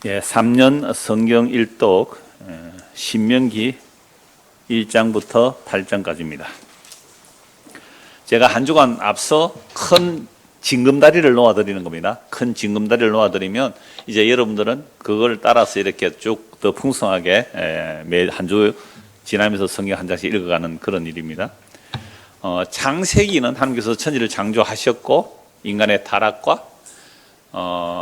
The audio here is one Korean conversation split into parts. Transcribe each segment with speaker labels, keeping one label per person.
Speaker 1: 예, 3년 성경 일독 신명기 1장부터 8장까지입니다. 제가 한 주간 앞서 큰 징검다리를 놓아드리는 겁니다. 큰 징검다리를 놓아드리면 이제 여러분들은 그걸 따라서 이렇게 쭉 더 풍성하게 매 한 주 지나면서 성경 한 장씩 읽어가는 그런 일입니다. 창세기는 하나님께서 천지를 창조하셨고 인간의 타락과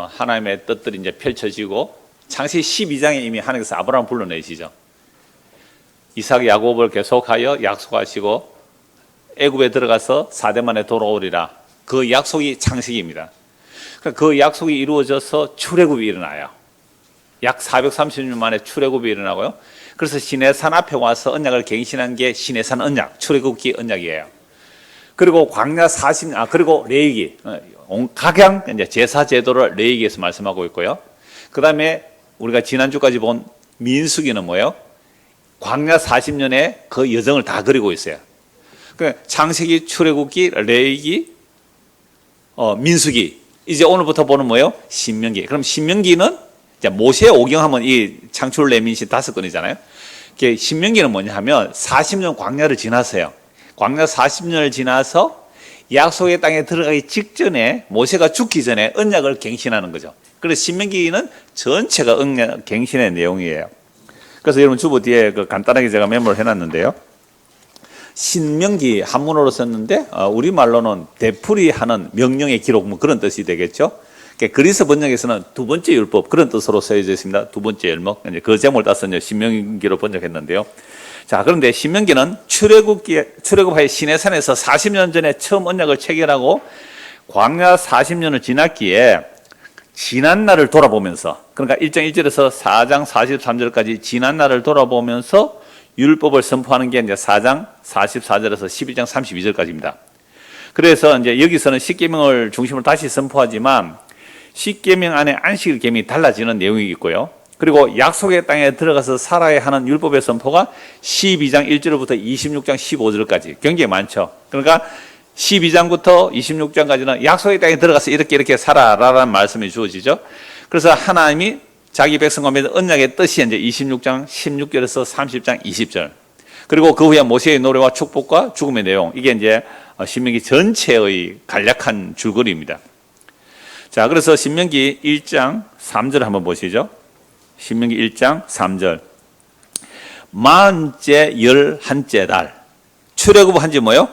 Speaker 1: 하나님의 뜻들이 이제 펼쳐지고 창세기 12장에 이미 하나님께서 아브라함을 불러내시죠. 이삭 야곱을 계속하여 약속하시고 애굽에 들어가서 4대 만에 돌아오리라. 그 약속이 창세기입니다. 그 약속이 이루어져서 출애굽이 일어나요. 약 430년 만에 출애굽이 일어나고요. 그래서 시내산 앞에 와서 언약을 갱신한 게 시내산 언약, 출애굽기 언약이에요. 그리고 광야 40년, 그리고 레위기, 각양 이제 제사 제도를 레위기에서 말씀하고 있고요. 그 다음에 우리가 지난주까지 본 민수기는 뭐예요? 광야 40년에 그 여정을 다 그리고 있어요. 창세기, 출애굽기, 레위기, 민수기. 이제 오늘부터 보는 뭐예요? 신명기. 그럼 신명기는 이제 모세 오경하면 이 창출 레민시 5건이잖아요. 신명기는 뭐냐 하면 40년 광야를 지났어요. 광야 40년을 지나서 약속의 땅에 들어가기 직전에 모세가 죽기 전에 언약을 갱신하는 거죠. 그래서 신명기는 전체가 언약 갱신의 내용이에요. 그래서 여러분 주보 뒤에 간단하게 제가 메모를 해놨는데요. 신명기 한문어로 썼는데 우리말로는 되풀이하는 명령의 기록 뭐 그런 뜻이 되겠죠. 그리스 번역에서는 두 번째 율법 그런 뜻으로 쓰여져 있습니다. 두 번째 율법. 그 제목을 따서 신명기로 번역했는데요. 자, 그런데 신명기는 출애굽하여 시내산에서 40년 전에 처음 언약을 체결하고 광야 40년을 지났기에 지난 날을 돌아보면서, 그러니까 1장 1절에서 4장 43절까지 지난 날을 돌아보면서 율법을 선포하는 게 이제 4장 44절에서 11장 32절까지입니다. 그래서 이제 여기서는 십계명을 중심으로 다시 선포하지만 십계명 안에 안식일 계명이 달라지는 내용이 있고요. 그리고 약속의 땅에 들어가서 살아야 하는 율법의 선포가 12장 1절부터 26장 15절까지 굉장히 많죠. 그러니까 12장부터 26장까지는 약속의 땅에 들어가서 이렇게 살아라라는 말씀이 주어지죠. 그래서 하나님이 자기 백성과 맺은 언약의 뜻이 이제 26장 16절에서 30장 20절. 그리고 그 후에 모세의 노래와 축복과 죽음의 내용. 이게 이제 신명기 전체의 간략한 줄거리입니다. 자, 그래서 신명기 1장 3절 한번 보시죠. 신명기 1장 3절. 만째 11째 달. 출애굽 한지 뭐요?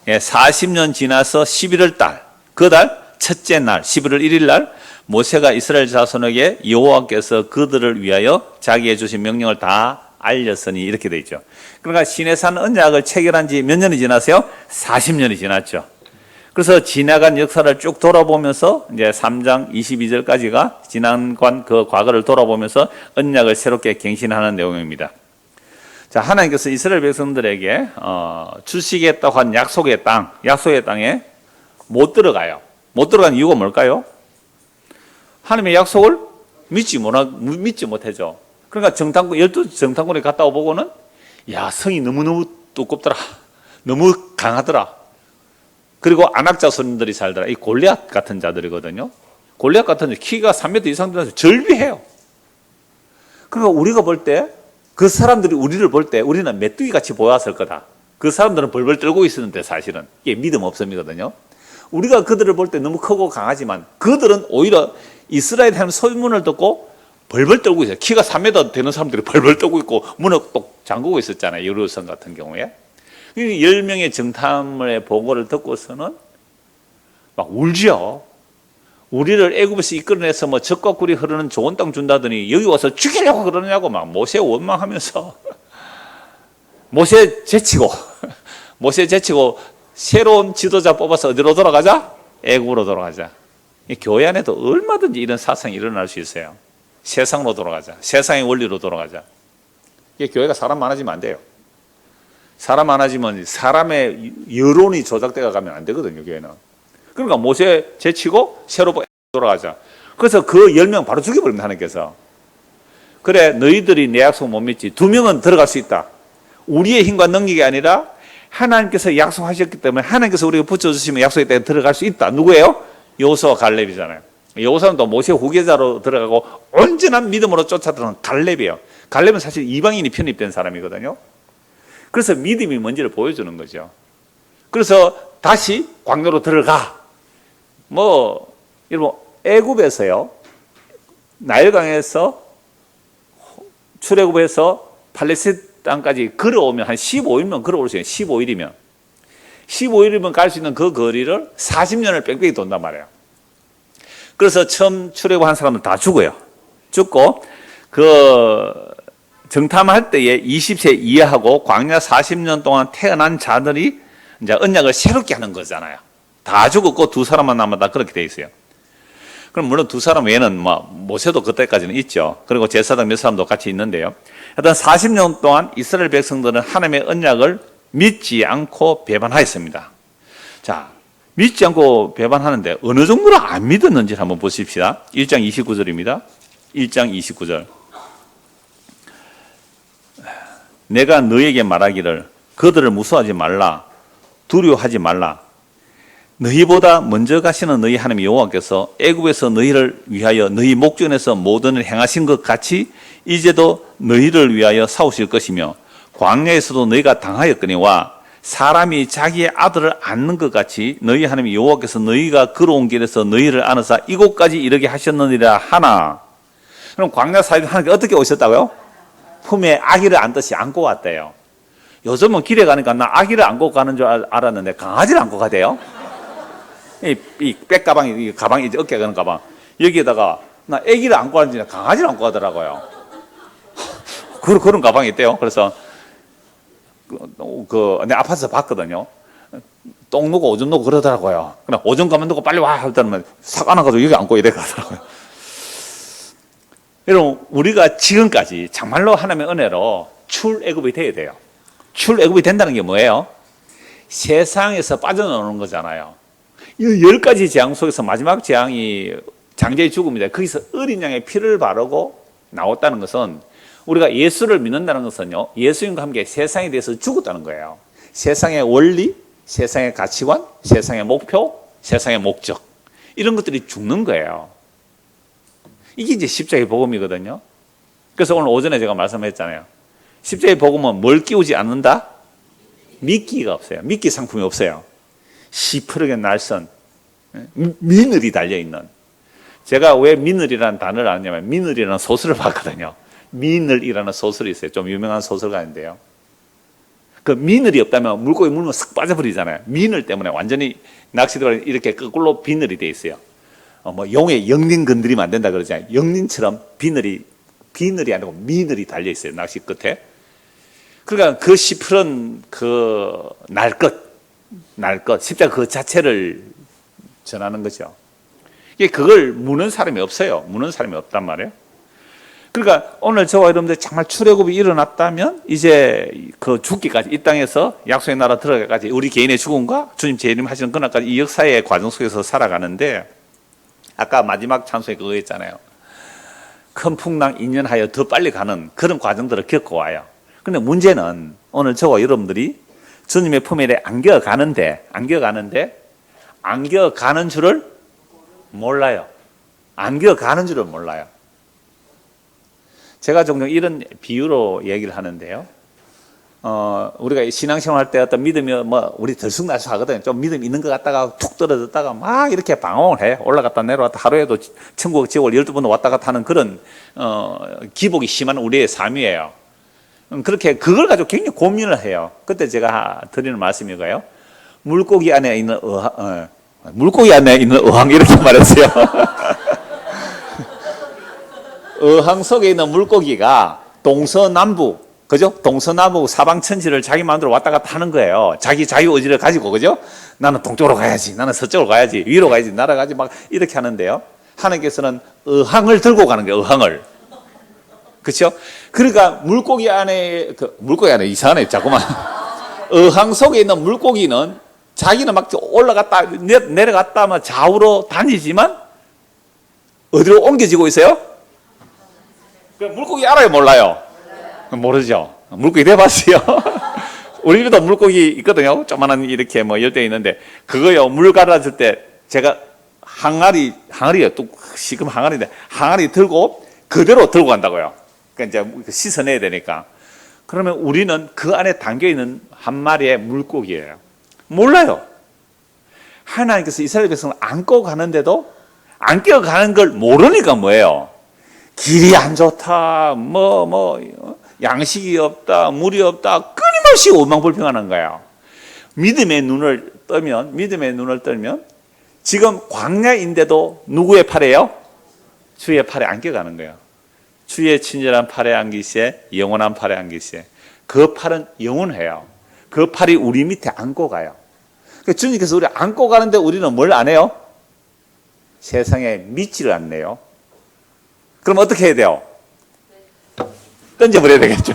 Speaker 1: 40년 지나서 11월 달. 그 달 첫째 날 11월 1일 날 모세가 이스라엘 자손에게 여호와께서 그들을 위하여 자기의 주신 명령을 다 알렸으니 이렇게 돼 있죠. 그러니까 시내산 언약을 체결한 지 몇 년이 지났어요? 40년이 지났죠. 그래서 지나간 역사를 쭉 돌아보면서 이제 3장 22절까지가 지난 그 과거를 돌아보면서 언약을 새롭게 갱신하는 내용입니다. 자, 하나님께서 이스라엘 백성들에게 주시겠다고 한 약속의 땅에 못 들어가요. 못 들어간 이유가 뭘까요? 하나님의 약속을 믿지 못하죠. 그러니까 열두 정탐꾼이 갔다 오보고는 야, 성이 너무너무 두껍더라. 너무 강하더라. 그리고 아낙 자손들이 살더라. 이 골리앗 같은 자들이거든요. 골리앗 같은 자 키가 3m 이상 되면서 절비해요. 그러니까 우리가 볼 때 그 사람들이 우리를 볼 때 우리는 메뚜기 같이 보였을 거다. 그 사람들은 벌벌 떨고 있었는데 사실은 이게 믿음 없음이거든요. 우리가 그들을 볼 때 너무 크고 강하지만 그들은 오히려 이스라엘 하나님 소문을 듣고 벌벌 떨고 있어요. 키가 3m 되는 사람들이 벌벌 떨고 있고 문을 똑 잠그고 있었잖아요. 여루선 같은 경우에. 10명의 정탐의 보고를 듣고서는 막 울지요. 우리를 애굽에서 이끌어내서 뭐 적과 꿀이 흐르는 좋은 땅 준다더니 여기 와서 죽이려고 그러느냐고 막 모세 원망하면서 모세 제치고 새로운 지도자 뽑아서 어디로 돌아가자? 애굽으로 돌아가자. 교회 안에도 얼마든지 이런 사상이 일어날 수 있어요. 세상으로 돌아가자. 세상의 원리로 돌아가자. 이게 교회가 사람 많아지면 안 돼요. 사람 많아지면 사람의 여론이 조작되어 가면 안 되거든요, 교회는. 그러니까 모세 제치고 새로 돌아가자. 그래서 그 10명 바로 죽여버립니다, 하나님께서. 그래, 너희들이 내 약속 못 믿지. 2명은 들어갈 수 있다. 우리의 힘과 능력이 아니라 하나님께서 약속하셨기 때문에 하나님께서 우리가 붙여주시면 약속에 들어갈 수 있다. 누구예요? 여호수아 갈렙이잖아요. 여호수아는 모세 후계자로 들어가고 온전한 믿음으로 쫓아들어간 갈렙이에요. 갈렙은 사실 이방인이 편입된 사람이거든요. 그래서 믿음이 뭔지를 보여주는 거죠. 그래서 다시 광야로 들어가. 여러분 애굽에서요, 나일강에서 출애굽해서 팔레스타인 땅까지 걸어오면 한 15일면 걸어올 수 있어요. 15일이면 갈 수 있는 그 거리를 40년을 뺑뺑이 돈단 말이에요. 그래서 처음 출애굽한 사람은 다 죽어요. 죽고 정탐할 때에 20세 이하하고 광야 40년 동안 태어난 자들이 이제 언약을 새롭게 하는 거잖아요. 다 죽었고 두 사람만 남았다, 그렇게 돼 있어요. 그럼 물론 두 사람 외에는 모세도 그때까지는 있죠. 그리고 제사장 몇 사람도 같이 있는데요. 하여튼 40년 동안 이스라엘 백성들은 하나님의 언약을 믿지 않고 배반하였습니다. 자, 믿지 않고 배반하는데 어느 정도로 안 믿었는지 한번 보십시다. 1장 29절입니다. 1장 29절. 내가 너에게 말하기를 그들을 무서워하지 말라, 두려워하지 말라. 너희보다 먼저 가시는 너희 하나님 여호와께서 애굽에서 너희를 위하여 너희 목전에서 모든 일 행하신 것 같이 이제도 너희를 위하여 싸우실 것이며 광야에서도 너희가 당하였거니와 사람이 자기의 아들을 안는 것 같이 너희 하나님 여호와께서 너희가 걸어온 길에서 너희를 안으사 이곳까지 이르게 하셨느니라 하나. 그럼 광야 사이에 하나님께 어떻게 오셨다고요? 품에 아기를 안듯이 안고 왔대요. 요즘은 길에 가니까 나 아기를 안고 가는 줄 알았는데 강아지를 안고 가대요. 이 백가방, 이 가방이 이제 어깨에 가는 가방. 여기에다가 나 아기를 안고 가는지 강아지를 안고 가더라고요. 그런 가방이 있대요. 그래서 내 아파트에서 봤거든요. 똥 누고 오줌 누고 그러더라고요. 그냥 오줌 가면 누고 빨리 와 하더니 싹 안아가지고 여기 안고 이래 가더라고요. 여러분, 우리가 지금까지 정말로 하나님의 은혜로 출애굽이 돼야 돼요. 출애굽이 된다는 게 뭐예요? 세상에서 빠져나오는 거잖아요. 이 10가지 재앙 속에서 마지막 재앙이 장자의 죽음이다. 거기서 어린 양의 피를 바르고 나왔다는 것은, 우리가 예수를 믿는다는 것은요, 예수님과 함께 세상에 대해서 죽었다는 거예요. 세상의 원리, 세상의 가치관, 세상의 목표, 세상의 목적, 이런 것들이 죽는 거예요. 이게 이제 십자가의 복음이거든요. 그래서 오늘 오전에 제가 말씀했잖아요. 십자가의 복음은 뭘 끼우지 않는다? 미끼가 없어요. 미끼 상품이 없어요. 시퍼렇게 날선 미늘이 달려있는. 제가 왜 미늘이라는 단어를 아냐면 미늘이라는 소설을 봤거든요. 미늘이라는 소설이 있어요. 좀 유명한 소설가인데요. 그 미늘이 없다면 물고기 물면 싹 빠져버리잖아요. 미늘 때문에 완전히 낚시들이 이렇게 거꾸로 비늘이 돼 있어요. 용의 영린 건드리면 안 된다 그러잖아요. 영린처럼 비늘이 아니고 미늘이 달려 있어요. 낚시 끝에. 그러니까 그 시퍼런 날 것, 십자가 그 자체를 전하는 거죠. 그걸 무는 사람이 없어요. 무는 사람이 없단 말이에요. 그러니까 오늘 저와 여러분들 정말 출애굽이 일어났다면 이제 그 죽기까지, 이 땅에서 약속의 나라 들어가기까지, 우리 개인의 죽음과 주님 재림하시는 그날까지 이 역사의 과정 속에서 살아가는데, 아까 마지막 찬송에 그거 있잖아요. 큰 풍랑 인연하여 더 빨리 가는 그런 과정들을 겪어와요. 그런데 문제는 오늘 저와 여러분들이 주님의 품에 안겨가는데 안겨가는 줄을 몰라요. 안겨가는 줄을 몰라요. 제가 종종 이런 비유로 얘기를 하는데요. 우리가 신앙생활 할 때 어떤 믿음이 우리 들쑥날쑥하거든요. 좀 믿음 있는 것 같다가 툭 떨어졌다가 막 이렇게 방황을 해. 올라갔다 내려왔다 하루에도 천국 지옥을 12번 왔다 갔다 하는 그런 기복이 심한 우리의 삶이에요. 그렇게 그걸 가지고 굉장히 고민을 해요. 그때 제가 드리는 말씀이 이거예요. 물고기 안에 있는 어항 이렇게 말했어요. 어항 속에 있는 물고기가 동서남북, 그죠? 동서남북 사방천지를 자기 마음대로 왔다 갔다 하는 거예요. 자기 자유의지를 가지고, 그죠? 나는 동쪽으로 가야지, 나는 서쪽으로 가야지, 위로 가야지, 날아가지, 막 이렇게 하는데요. 하나님께서는 어항을 들고 가는 거예요. 어항을. 그렇죠? 그러니까 물고기 안에 이상하네, 자꾸만. 어항 속에 있는 물고기는 자기는 막 올라갔다 내려갔다 막 좌우로 다니지만 어디로 옮겨지고 있어요? 그 물고기 알아요, 몰라요? 모르죠. 물고기 돼봤어요. 우리 집에도 물고기 있거든요. 조만한 이렇게 열대 있는데, 그거요, 물 갈아줄 때 제가 항아리가 또 지금 항아리인데 항아리 들고 그대로 들고 간다고요. 그러니까 이제 씻어내야 되니까. 그러면 우리는 그 안에 담겨 있는 한 마리의 물고기예요. 몰라요. 하나님께서 이스라엘 백성을 안고 가는데도 안고 가는 걸 모르니까 뭐예요? 길이 안 좋다, 양식이 없다, 물이 없다, 끊임없이 원망불평하는 거예요. 믿음의 눈을 뜨면 지금 광야인데도 누구의 팔에요? 주의 팔에 안겨가는 거예요. 주의 친절한 팔에 안기시에 영원한 팔에 안기시에 그 팔은 영원해요. 그 팔이 우리 밑에 안고 가요. 그러니까 주님께서 우리 안고 가는데 우리는 뭘 안 해요? 세상에 믿지를 않네요. 그럼 어떻게 해야 돼요? 던져버려야 되겠죠.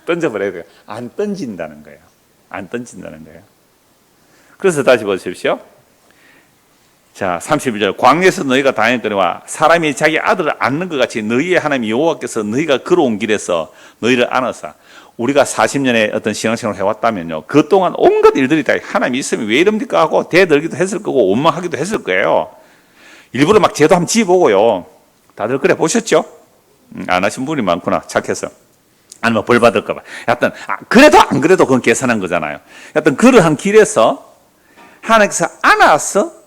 Speaker 1: 던져버려야 돼요. 안 던진다는 거예요. 안 던진다는 거예요. 그래서 다시 보십시오. 자, 31절. 광야에서 너희가 다녔거니와 사람이 자기 아들을 안는 것 같이 너희의 하나님 여호와께서 너희가 걸어온 길에서 너희를 안으사. 우리가 40년의 어떤 신앙생활을 해왔다면요, 그동안 온갖 일들이 다 하나님 있으면 왜 이럽니까 하고 대들기도 했을 거고 원망하기도 했을 거예요. 일부러 막 죄도 한번 지어보고요. 다들 그래 보셨죠? 안 하신 분이 많구나, 착해서. 아니면 벌 받을까 봐. 여하튼 그래도 안 그래도 그건 계산한 거잖아요. 여하튼 그러한 길에서 하나님께서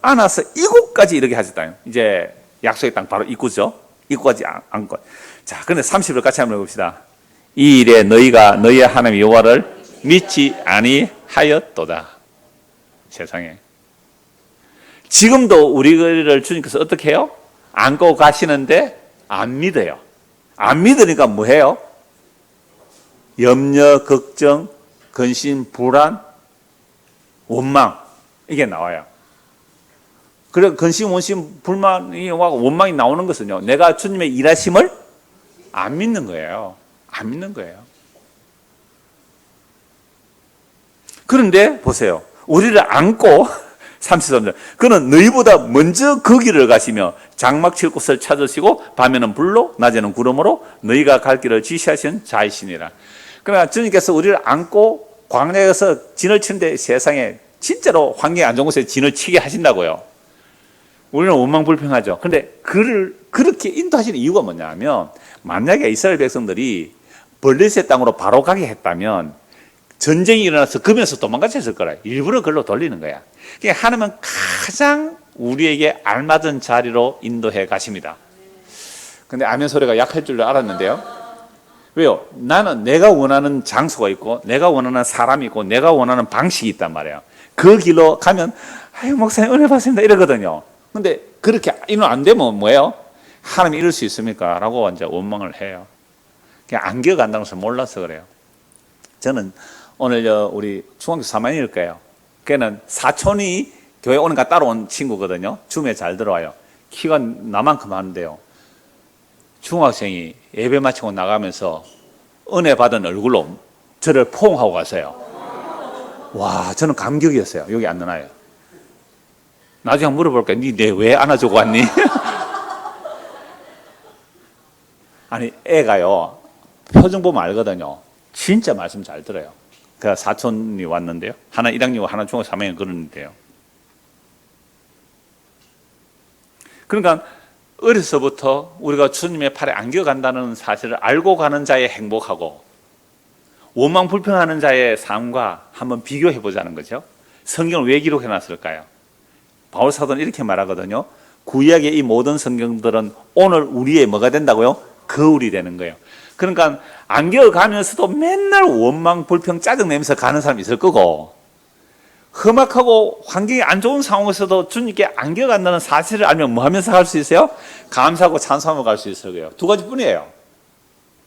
Speaker 1: 안아서 이곳까지 이렇게 하셨다. 이제 약속의 땅 바로 입구죠. 입구까지 안고. 자, 근데 30절 같이 한번 해봅시다. 이 일에 너희가 너희의 하나님 여호와를 믿지 아니하였도다. 세상에. 지금도 우리를 주님께서 어떻게 해요? 안고 가시는데 안 믿어요. 안 믿으니까 뭐 해요? 염려, 걱정, 근심, 불안, 원망, 이게 나와요. 그래, 근심, 원심, 불만이 원망이 나오는 것은요, 내가 주님의 일하심을 안 믿는 거예요. 안 믿는 거예요. 그런데 보세요. 우리를 안고 33절. 그는 너희보다 먼저 그 길을 가시며 장막 칠 곳을 찾으시고 밤에는 불로 낮에는 구름으로 너희가 갈 길을 지시하신 자이시니라. 그러나 주님께서 우리를 안고 광야에서 진을 치는데 세상에 진짜로 환경이 안 좋은 곳에 진을 치게 하신다고요. 우리는 원망불평하죠. 그런데 그를 그렇게 인도하시는 이유가 뭐냐면, 만약에 이스라엘 백성들이 블레셋 땅으로 바로 가게 했다면 전쟁이 일어나서 금에서 도망갔을 거라. 일부러 그걸로 돌리는 거야. 그러니까 하나님은 가장 우리에게 알맞은 자리로 인도해 가십니다. 근데 아멘 소리가 약할 줄 알았는데요. 왜요? 나는 내가 원하는 장소가 있고 내가 원하는 사람이 있고 내가 원하는 방식이 있단 말이에요. 그 길로 가면 아유 목사님 은혜 받습니다 이러거든요. 근데 그렇게 이는 안 되면 뭐예요? 하나님이 이럴 수 있습니까? 라고 이제 원망을 해요. 그냥 안 기어간다는 것을 몰라서 그래요. 저는 오늘 우리 중학교 3학년일 거예요. 걔는 사촌이 교회 오는가 따라온 친구거든요. 줌에 잘 들어와요. 키가 나만큼 하는데요. 중학생이 예배 마치고 나가면서 은혜 받은 얼굴로 저를 포옹하고 갔어요. 와, 저는 감격이었어요. 여기 안 나와요. 나중에 물어볼까요? 니 내 왜 안아주고 왔니? 아니, 애가요, 표정 보면 알거든요. 진짜 말씀 잘 들어요. 그 사촌이 왔는데요. 하나 1학년이고 하나 중학교 3학년 그러는데요. 그러니까 어려서부터 우리가 주님의 팔에 안겨간다는 사실을 알고 가는 자의 행복하고 원망 불평하는 자의 삶과 한번 비교해 보자는 거죠. 성경을 왜 기록해 놨을까요? 바울 사도는 이렇게 말하거든요. 구약의 이 모든 성경들은 오늘 우리의 뭐가 된다고요? 거울이 되는 거예요. 그러니까 안겨가면서도 맨날 원망, 불평, 짜증내면서 가는 사람이 있을 거고, 험악하고 환경이 안 좋은 상황에서도 주님께 안겨간다는 사실을 알면 뭐 하면서 갈 수 있어요? 감사하고 찬송하며 갈 수 있어요. 두 가지 뿐이에요.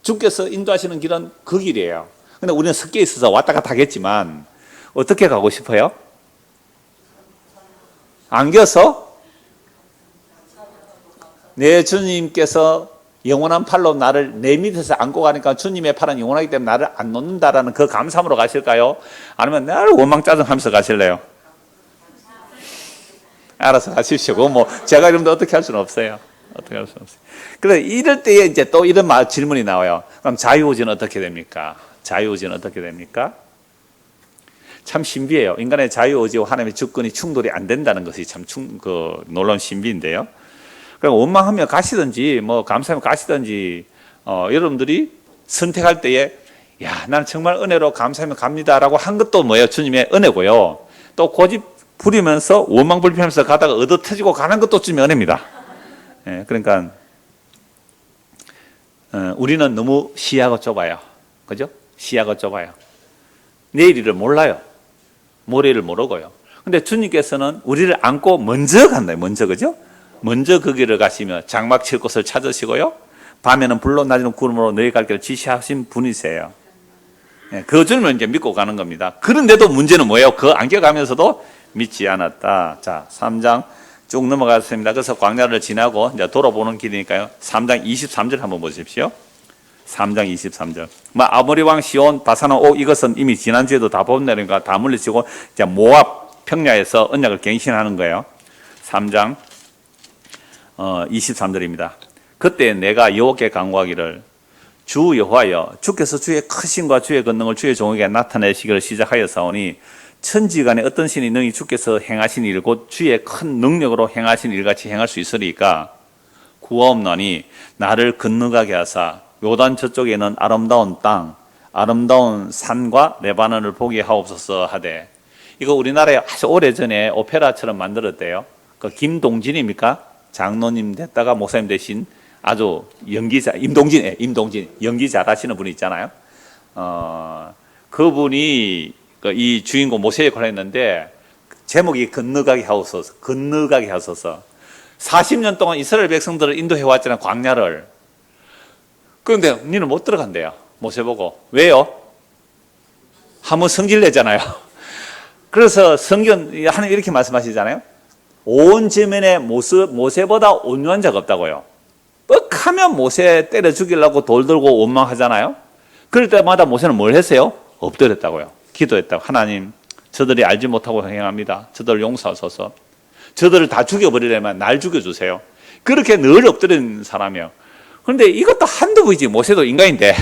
Speaker 1: 주께서 인도하시는 길은 그 길이에요. 근데 우리는 섞여 있어서 왔다 갔다 하겠지만 어떻게 가고 싶어요? 안겨서 내 주님께서 영원한 팔로 나를 내 밑에서 안고 가니까 주님의 팔은 영원하기 때문에 나를 안 놓는다라는 그 감사함으로 가실까요? 아니면 나를 원망 짜증하면서 가실래요? 알아서 가십시오. 그거 뭐 제가 이러면 어떻게 할 수는 없어요. 어떻게 할 수는 없어요. 그래 이럴 때에 이제 또 이런 질문이 나와요. 그럼 자유의지는 어떻게 됩니까? 자유의지는 어떻게 됩니까? 참 신비해요. 인간의 자유의지와 하나님의 주권이 충돌이 안 된다는 것이 참 놀라운 신비인데요. 그러니까 원망하며 가시든지, 감사하며 가시든지, 여러분들이 선택할 때에, 야, 나는 정말 은혜로 감사하며 갑니다라고 한 것도 뭐예요? 주님의 은혜고요. 또 고집 부리면서 원망 불평하면서 가다가 얻어 터지고 가는 것도 주님의 은혜입니다. 예, 그러니까, 우리는 너무 시야가 좁아요. 그죠? 시야가 좁아요. 내일을 몰라요. 모레를 모르고요. 근데 주님께서는 우리를 안고 먼저 간다. 먼저, 그죠? 먼저 그 길을 가시며 장막 칠 곳을 찾으시고요. 밤에는 불로 낮에는 구름으로 너희 갈 길을 지시하신 분이세요. 예, 그 주님을 이제 믿고 가는 겁니다. 그런데도 문제는 뭐예요? 그 안겨가면서도 믿지 않았다. 자, 3장 쭉 넘어갔습니다. 그래서 광야를 지나고 이제 돌아보는 길이니까요. 3장 23절 한번 보십시오. 3장 23절. 아모리 왕 시온 바사나 옥 이것은 이미 지난주에도 다 본다니까 다 물리치고 이제 모압 평야에서 언약을 갱신하는 거예요. 3장 23절입니다. 그때 내가 여호와께 간구하기를 주 여호와여 주께서 주의 크심과 주의 권능을 주의 종에게 나타내시기를 시작하였사오니 천지간에 어떤 신이 능히 주께서 행하신 일 곧 주의 큰 능력으로 행하신 일같이 행할 수 있으리까 구하옵나니 나를 건너가게 하사 요단 저쪽에 있는 아름다운 땅 아름다운 산과 레바논을 보게 하옵소서 하되 이거 우리나라에 아주 오래전에 오페라처럼 만들었대요. 그 김동진입니까? 장로님 됐다가 목사님 되신 아주 연기자 임동진 연기 잘하시는 분이 있잖아요. 그분이 이 주인공 모세 역할을 했는데 제목이 건너가게 하옵소서. 40년 동안 이스라엘 백성들을 인도해 왔잖아요. 광야를. 그런데 니는 못 들어간대요. 모세 보고. 왜요? 한번 성질 내잖아요. 그래서 성경 하나님 이렇게 말씀하시잖아요. 온 지면에 모세보다 온유한 자가 없다고요. 뻑하면 모세 때려 죽이려고 돌 들고 원망하잖아요. 그럴 때마다 모세는 뭘 했어요? 엎드렸다고요. 기도했다고. 하나님, 저들이 알지 못하고 행합니다. 저들을 용서하소서. 저들을 다 죽여버리려면 날 죽여주세요. 그렇게 늘 엎드린 사람이에요. 그런데 이것도 한두 번이지. 모세도 인간인데.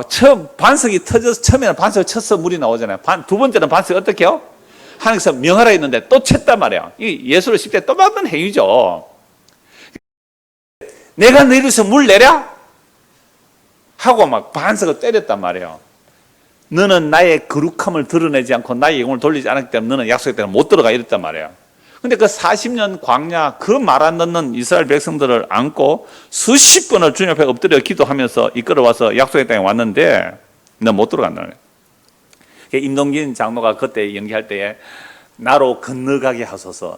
Speaker 1: 처음 반석이 터져서 처음에는 반석을 쳐서 물이 나오잖아요. 두 번째는 반석이 어떻게 해요? 하나님께서 명하라 했는데 또 쳤단 말이에요. 이 예수를 10대 또 받는 행위죠. 내가 너희로서 물 내랴? 하고 반석을 때렸단 말이에요. 너는 나의 거룩함을 드러내지 않고 나의 영혼을 돌리지 않았기 때문에 너는 약속의 땅에 못 들어가 이랬단 말이에요. 근데 그 40년 광야 그 말 안 듣는 이스라엘 백성들을 안고 수십 번을 주님 앞에 엎드려 기도하면서 이끌어와서 약속의 땅에 왔는데 넌 못 들어간다는 거예요. 임동진 장로가 그때 연기할 때에 나로 건너가게 하소서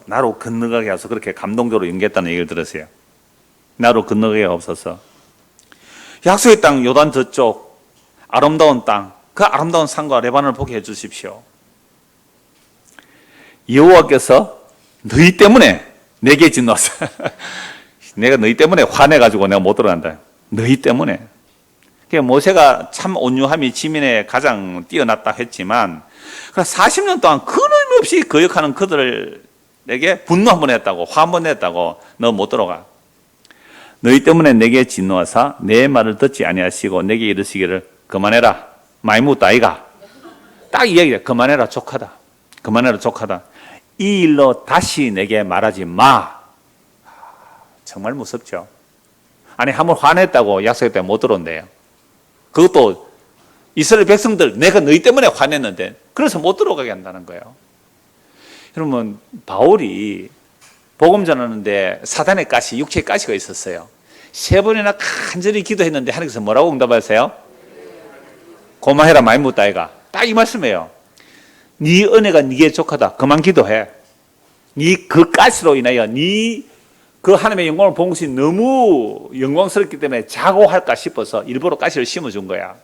Speaker 1: 그렇게 감동적으로 연기했다는 얘기를 들었어요. 나로 건너가게 하옵소서. 약속의 땅 요단 저쪽 아름다운 땅 그 아름다운 산과 레바논을 보게 해 주십시오. 여호와께서 너희 때문에 내게 진노하사 내가 너희 때문에 화내가지고 내가 못 들어간다. 너희 때문에. 모세가 참 온유함이 지민에 가장 뛰어났다 했지만 40년 동안 끊임없이 거역하는 그들에게 분노 한 번 했다고 화 한 번 냈다고 너 못 들어가. 너희 때문에 내게 진노하사 내 말을 듣지 아니하시고 내게 이르시기를 그만해라. 많이 묻다 아이가. 딱 이 얘기야. 그만해라 족하다. 이 일로 다시 내게 말하지 마. 정말 무섭죠. 아니 한번 화냈다고 약속의 땅에 못 들어온대요. 그것도 이스라엘 백성들 내가 너희 때문에 화냈는데 그래서 못 들어가게 한다는 거예요. 여러분 바울이 복음 전하는데 사단의 가시, 육체의 가시가 있었어요. 3번이나 간절히 기도했는데 하나님께서 뭐라고 응답하세요? 고마해라 많이 묻다 아이가. 딱 이 말씀이에요. 네 은혜가 네게 족하다. 그만 기도해. 네 그 가시로 인하여 네 그 하나님의 영광을 본 것이 너무 영광스럽기 때문에 자고할까 싶어서 일부러 가시를 심어준 거야.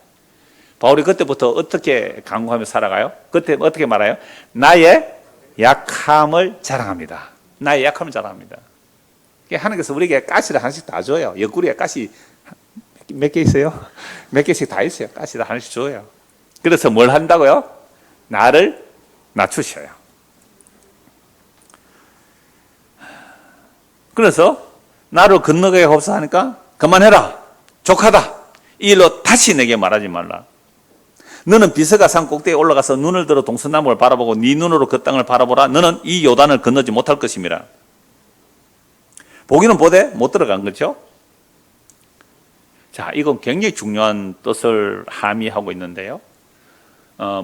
Speaker 1: 바울이 그때부터 어떻게 간구하며 살아가요? 그때 어떻게 말해요? 나의 약함을 자랑합니다. 하나님께서 우리에게 가시를 하나씩 다 줘요. 옆구리에 가시 몇 개 있어요? 몇 개씩 다 있어요. 가시 다 하나씩 줘요. 그래서 뭘 한다고요? 나를 낮추셔요. 그래서 나를 건너가게 하옵소서 하니까 그만해라. 족하다. 이 일로 다시 내게 말하지 말라. 너는 비스가 산 꼭대기에 올라가서 눈을 들어 동서남북을 바라보고 네 눈으로 그 땅을 바라보라. 너는 이 요단을 건너지 못할 것입니다. 보기는 보되 못 들어간 거죠. 자, 이건 굉장히 중요한 뜻을 함의하고 있는데요.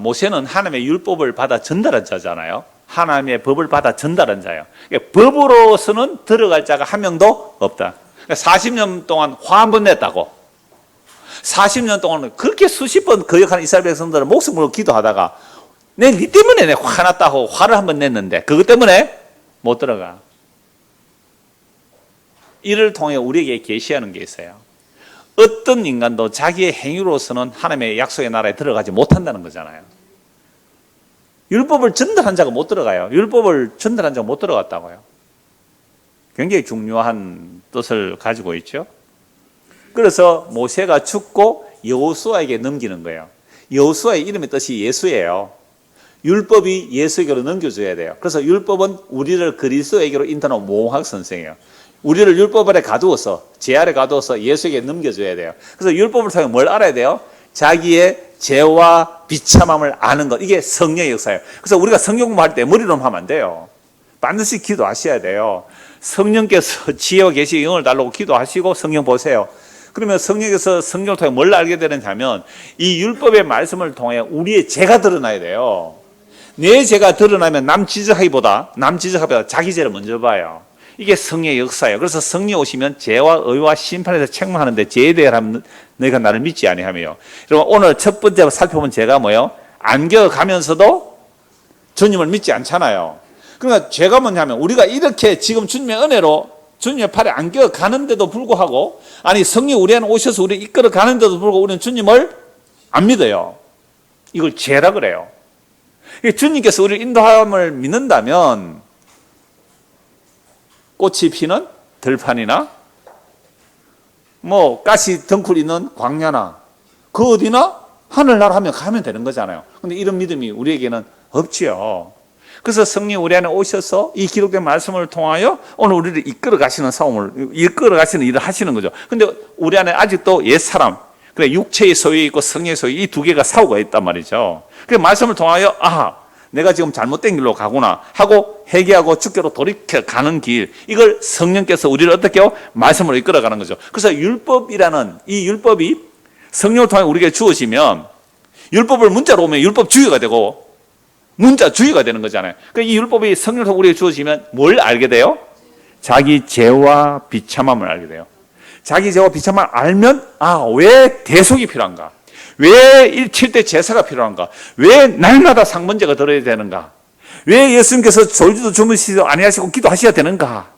Speaker 1: 모세는 하나님의 율법을 받아 전달한 자잖아요. 하나님의 법을 받아 전달한 자예요. 그러니까 법으로서는 들어갈 자가 한 명도 없다. 그러니까 40년 동안 화 한 번 냈다고. 40년 동안 그렇게 수십 번 거역한 이스라엘 백성들은 목숨으로 기도하다가 네 때문에 내 화났다고 화를 한 번 냈는데 그것 때문에 못 들어가. 이를 통해 우리에게 계시하는 게 있어요. 어떤 인간도 자기의 행위로서는 하나님의 약속의 나라에 들어가지 못한다는 거잖아요. 율법을 전달한 자가 못 들어가요. 율법을 전달한 자가 못 들어갔다고요. 굉장히 중요한 뜻을 가지고 있죠. 그래서 모세가 죽고 여호수아에게 넘기는 거예요. 여호수아의 이름의 뜻이 예수예요. 율법이 예수에게로 넘겨줘야 돼요. 그래서 율법은 우리를 그리스도에게로 인도하는 모학 선생이에요. 우리를 율법 아래 가두어서 죄 아래 가두어서 예수에게 넘겨줘야 돼요. 그래서 율법을 통해 뭘 알아야 돼요? 자기의 죄와 비참함을 아는 것. 이게 성령의 역사예요. 그래서 우리가 성경 공부할 때 머리로만 하면 안 돼요. 반드시 기도하셔야 돼요. 성령께서 지혜와 계시의 영을 달라고 기도하시고 성경 보세요. 그러면 성령께서 성경을 통해 뭘 알게 되는지 하면 이 율법의 말씀을 통해 우리의 죄가 드러나야 돼요. 내 죄가 드러나면 남 지적하기보다 자기 죄를 먼저 봐요. 이게 성령의 역사예요. 그래서 성령 오시면 죄와 의와 심판에서 책망하는데 죄에 대하면 너희가 나를 믿지 아니하며요. 여러분 오늘 첫 번째 살펴본 죄가 뭐예요? 안겨가면서도 주님을 믿지 않잖아요. 그러니까 죄가 뭐냐면 우리가 이렇게 지금 주님의 은혜로 주님의 팔에 안겨가는데도 불구하고 아니 성령 우리 안에 오셔서 우리 이끌어 가는데도 불구하고 우리는 주님을 안 믿어요. 이걸 죄라 그래요. 주님께서 우리를 인도함을 믿는다면 꽃이 피는 들판이나 뭐 가시 덩굴 있는 광야나 그 어디나 하늘나라 하면 가면 되는 거잖아요. 근데 이런 믿음이 우리에게는 없지요. 그래서 성령 우리 안에 오셔서 이 기록된 말씀을 통하여 오늘 우리를 이끌어 가시는 이끌어 가시는 일을 하시는 거죠. 근데 우리 안에 아직도 옛사람, 그래 육체의 소유 있고 성령의 소유 이 두 개가 싸우고 있단 말이죠. 그 말씀을 통하여 내가 지금 잘못된 길로 가구나 하고 회개하고 주께로 돌이켜 가는 길, 이걸 성령께서 우리를 어떻게 해요? 말씀으로 이끌어 가는 거죠. 그래서 율법이라는 이 율법이 성령을 통해 우리에게 주어지면 율법을 문자로 오면 율법주의가 되고 문자주의가 되는 거잖아요. 그러니까 이 율법이 성령을 통해 우리에게 주어지면 뭘 알게 돼요? 자기 죄와 비참함을 알게 돼요. 자기 죄와 비참함을 알면 왜 대속이 필요한가? 왜 7대 제사가 필요한가? 왜 날마다 상번제가 들어야 되는가? 왜 예수님께서 졸지도 주무시지도 아니하시고 기도하셔야 되는가?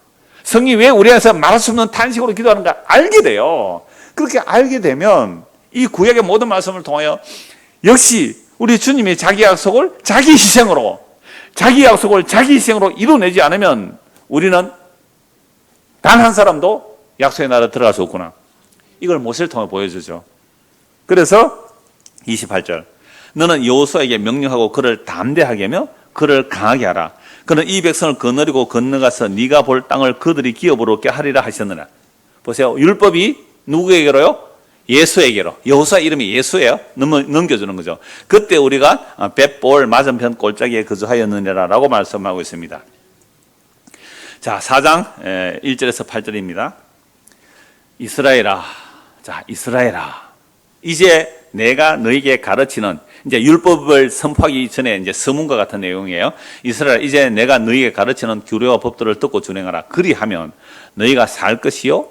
Speaker 1: 성이 왜 우리 안에서 말할 수 없는 탄식으로 기도하는가? 알게 돼요. 그렇게 알게 되면 이 구약의 모든 말씀을 통하여 역시 우리 주님이 자기 약속을 자기 희생으로 이루어내지 않으면 우리는 단 한 사람도 약속의 나라에 들어갈 수 없구나. 이걸 모세를 통해 보여주죠. 그래서 28절 너는 여호수아에게 명령하고 그를 담대하게 하며 그를 강하게 하라. 그는 이 백성을 거느리고 건너가서 네가 볼 땅을 그들이 기업으로 얻게 하리라 하셨느라. 보세요. 율법이 누구에게로요? 예수에게로. 여호수아 이름이 예수예요. 넘겨주는 거죠. 그때 우리가 벳볼 맞은편 골짜기에 거주하였느니라라고 말씀하고 있습니다. 자, 4장 1절에서 8절입니다. 이스라엘아, 이제 내가 너에게 가르치는 이제 율법을 선포하기 전에 이제 서문과 같은 내용이에요. 이스라엘, 이제 내가 너에게 가르치는 규례와 법도를 듣고 준행하라. 그리하면 너희가 살 것이요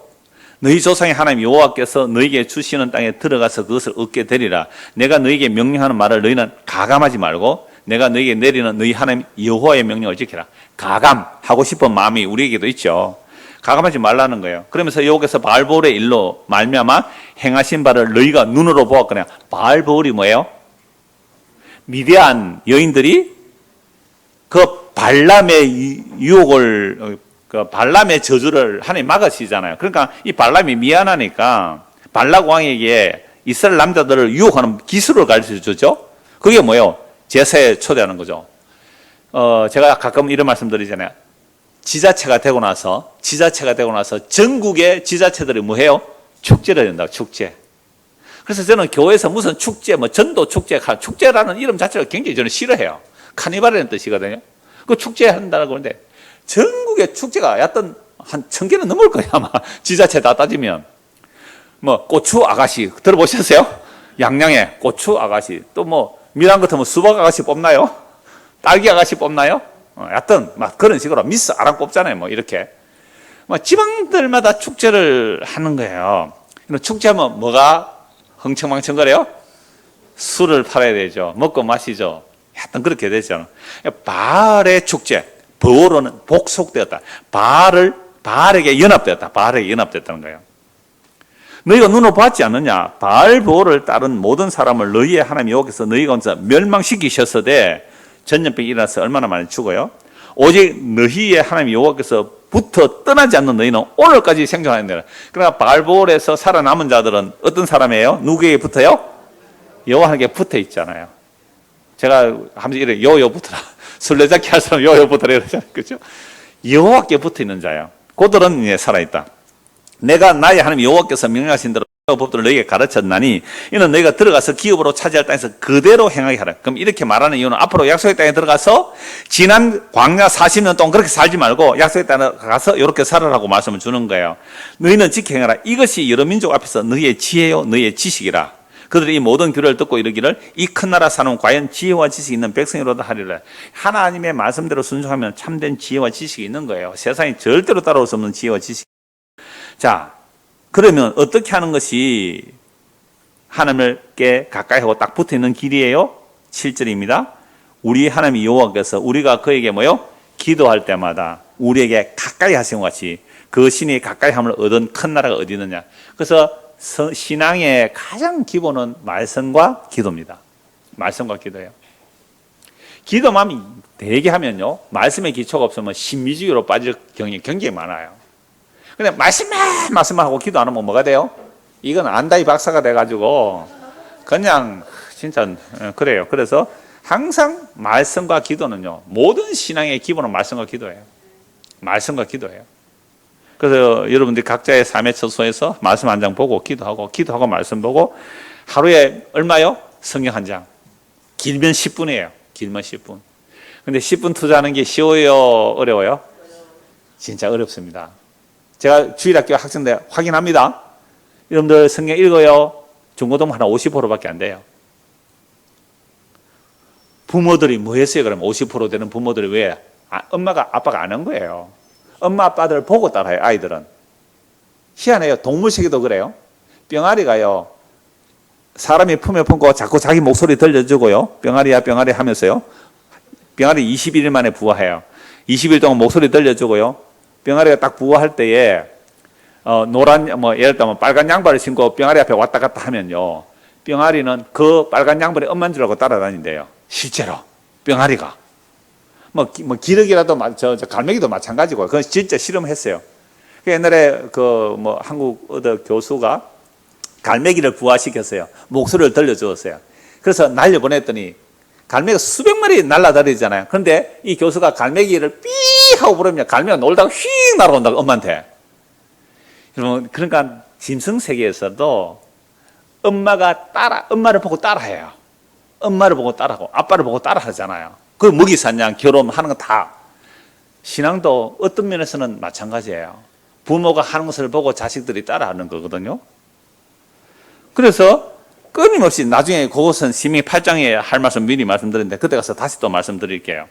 Speaker 1: 너희 조상의 하나님 여호와께서 너희에게 주시는 땅에 들어가서 그것을 얻게 되리라. 내가 너희에게 명령하는 말을 너희는 가감하지 말고 내가 너희에게 내리는 너희 하나님 여호와의 명령을 지키라. 가감하고 싶은 마음이 우리에게도 있죠. 가감하지 말라는 거예요. 그러면서 여기서 바알볼의 일로 말미암아 행하신 바를 너희가 눈으로 보았거나. 바알볼이 뭐예요? 미디안 여인들이 그 발람의 유혹을, 그 발람의 저주를 하나님 막으시잖아요. 그러니까 이 발람이 미안하니까 발락 왕에게 이스라엘 남자들을 유혹하는 기술을 가르쳐 주죠. 그게 뭐예요? 제사에 초대하는 거죠. 제가 가끔 이런 말씀 드리잖아요. 지자체가 되고 나서 전국의 지자체들이 뭐 해요? 축제를 한다고, 축제. 그래서 저는 교회에서 무슨 축제, 뭐 전도 축제, 축제라는 이름 자체가 굉장히 저는 싫어해요. 카니발이라는 뜻이거든요. 그 축제 한다고 그러는데 전국에 축제가 얕던 한 1000개는 넘을 거예요, 아마. 지자체 다 따지면. 뭐 고추 아가씨 들어보셨어요? 양양에 고추 아가씨. 또 뭐 미랑 같으면 수박 아가씨 뽑나요? 딸기 아가씨 뽑나요? 얕던 막 그런 식으로 미스 아랑 뽑잖아요, 뭐 이렇게. 뭐 지방들마다 축제를 하는 거예요. 축제하면 뭐가 흥청망청거려요? 술을 팔아야 되죠. 먹고 마시죠. 하여튼 그렇게 되죠. 바알의 축제, 버로는 복속되었다. 바알에게 연합되었다. 바알에게 연합됐다는 거예요. 너희가 눈으로 봤지 않느냐? 바알 버올을 따른 모든 사람을 너희의 하나님 여호와께서 너희 가운데서 멸망시키셨으되 전염병이 일어나서 얼마나 많이 죽어요? 오직 너희의 하나님 여호와께서부터 떠나지 않는 너희는 오늘까지 생존하는데, 그러나 바알 버올에서 살아남은 자들은 어떤 사람이에요? 누구에게 붙어요? 여호와에게 붙어 있잖아요. 제가 하면서 이래 요요 붙어라. 술래잡기 할 사람 요요 붙어라 이러잖아요. 그죠? 여호와께 붙어 있는 자예요. 그들은 이제 살아있다. 내가 나의 하나님 여호와께서 명령하신 대로 법들을 너희에게 가르쳤나니 이는 너희가 들어가서 기업으로 차지할 땅에서 그대로 행하게 하라. 그럼 이렇게 말하는 이유는 앞으로 약속의 땅에 들어가서 지난 광야 40년 동안 그렇게 살지 말고 약속의 땅에 가서 이렇게 살아라고 말씀을 주는 거예요. 너희는 지켜 행하라. 이것이 여러 민족 앞에서 너희의 지혜요 너희의 지식이라. 그들이 이 모든 규례를 듣고 이르기를 이 큰 나라 사는 과연 지혜와 지식이 있는 백성이로다 하리라. 하나님의 말씀대로 순종하면 참된 지혜와 지식이 있는 거예요. 세상이 절대로 따라올 수 없는 지혜와 지식. 자, 그러면 어떻게 하는 것이 하나님께 가까이 하고 딱 붙어 있는 길이에요? 7절입니다. 우리 하나님 여호와께서 우리가 그에게 뭐요? 기도할 때마다 우리에게 가까이 하신 것 같이 그 신이 가까이 함을 얻은 큰 나라가 어디 있느냐. 그래서 신앙의 가장 기본은 말씀과 기도입니다. 말씀과 기도예요. 기도만 되게 하면요, 말씀의 기초가 없으면 신비주의로 빠질 경향이 굉장히 많아요. 근데 말씀만 하고 기도 안 하면 뭐가 돼요? 이건 안다이 박사가 돼가지고 그냥 진짜 그래요. 그래서 항상 말씀과 기도는요, 모든 신앙의 기본은 말씀과 기도예요. 말씀과 기도예요. 그래서 여러분들이 각자의 삶의 처소에서 말씀 한 장 보고 기도하고 말씀 보고 하루에 얼마요? 성경 한 장. 길면 10분이에요. 길면 10분. 근데 10분 투자하는 게 쉬워요? 어려워요? 진짜 어렵습니다. 제가 주일학교 학생들 확인합니다. 여러분들 성경 읽어요? 중고등 한 50%밖에 안 돼요. 부모들이 뭐 했어요? 그러면 50% 되는 부모들이 왜? 엄마가 아빠가 안 한 거예요. 엄마 아빠들 보고 따라해요. 아이들은. 희한해요. 동물세계도 그래요. 병아리가요, 사람이 품에 품고 자꾸 자기 목소리 들려주고요, 병아리야 병아리 하면서요, 병아리 21일 만에 부화해요. 20일 동안 목소리 들려주고요, 병아리가 딱 부화할 때에 노란, 예를 들면 빨간 양발을 신고 병아리 앞에 왔다 갔다 하면요, 병아리는 그 빨간 양발이 엄마인 줄 알고 따라다닌대요. 실제로 병아리가 기러기라도 갈매기도 마찬가지고, 그건 진짜 실험했어요. 옛날에 한국 교수가 갈매기를 부화시켰어요. 목소리를 들려주었어요. 그래서 날려보냈더니 갈매기가 수백 마리 날아다니잖아요. 그런데 이 교수가 갈매기를 삐 하고 부르면 갈매기가 놀다가 휙 날아온다고, 엄마한테. 여러분, 그러니까 짐승 세계에서도 엄마를 보고 따라해요. 엄마를 보고 따라하고 아빠를 보고 따라하잖아요. 그 먹이 사냥, 결혼하는 거 다. 신앙도 어떤 면에서는 마찬가지예요. 부모가 하는 것을 보고 자식들이 따라하는 거거든요. 그래서 끊임없이 나중에 그것은 신명기 8장에 할 말씀 미리 말씀드렸는데 그때 가서 다시 또 말씀드릴게요.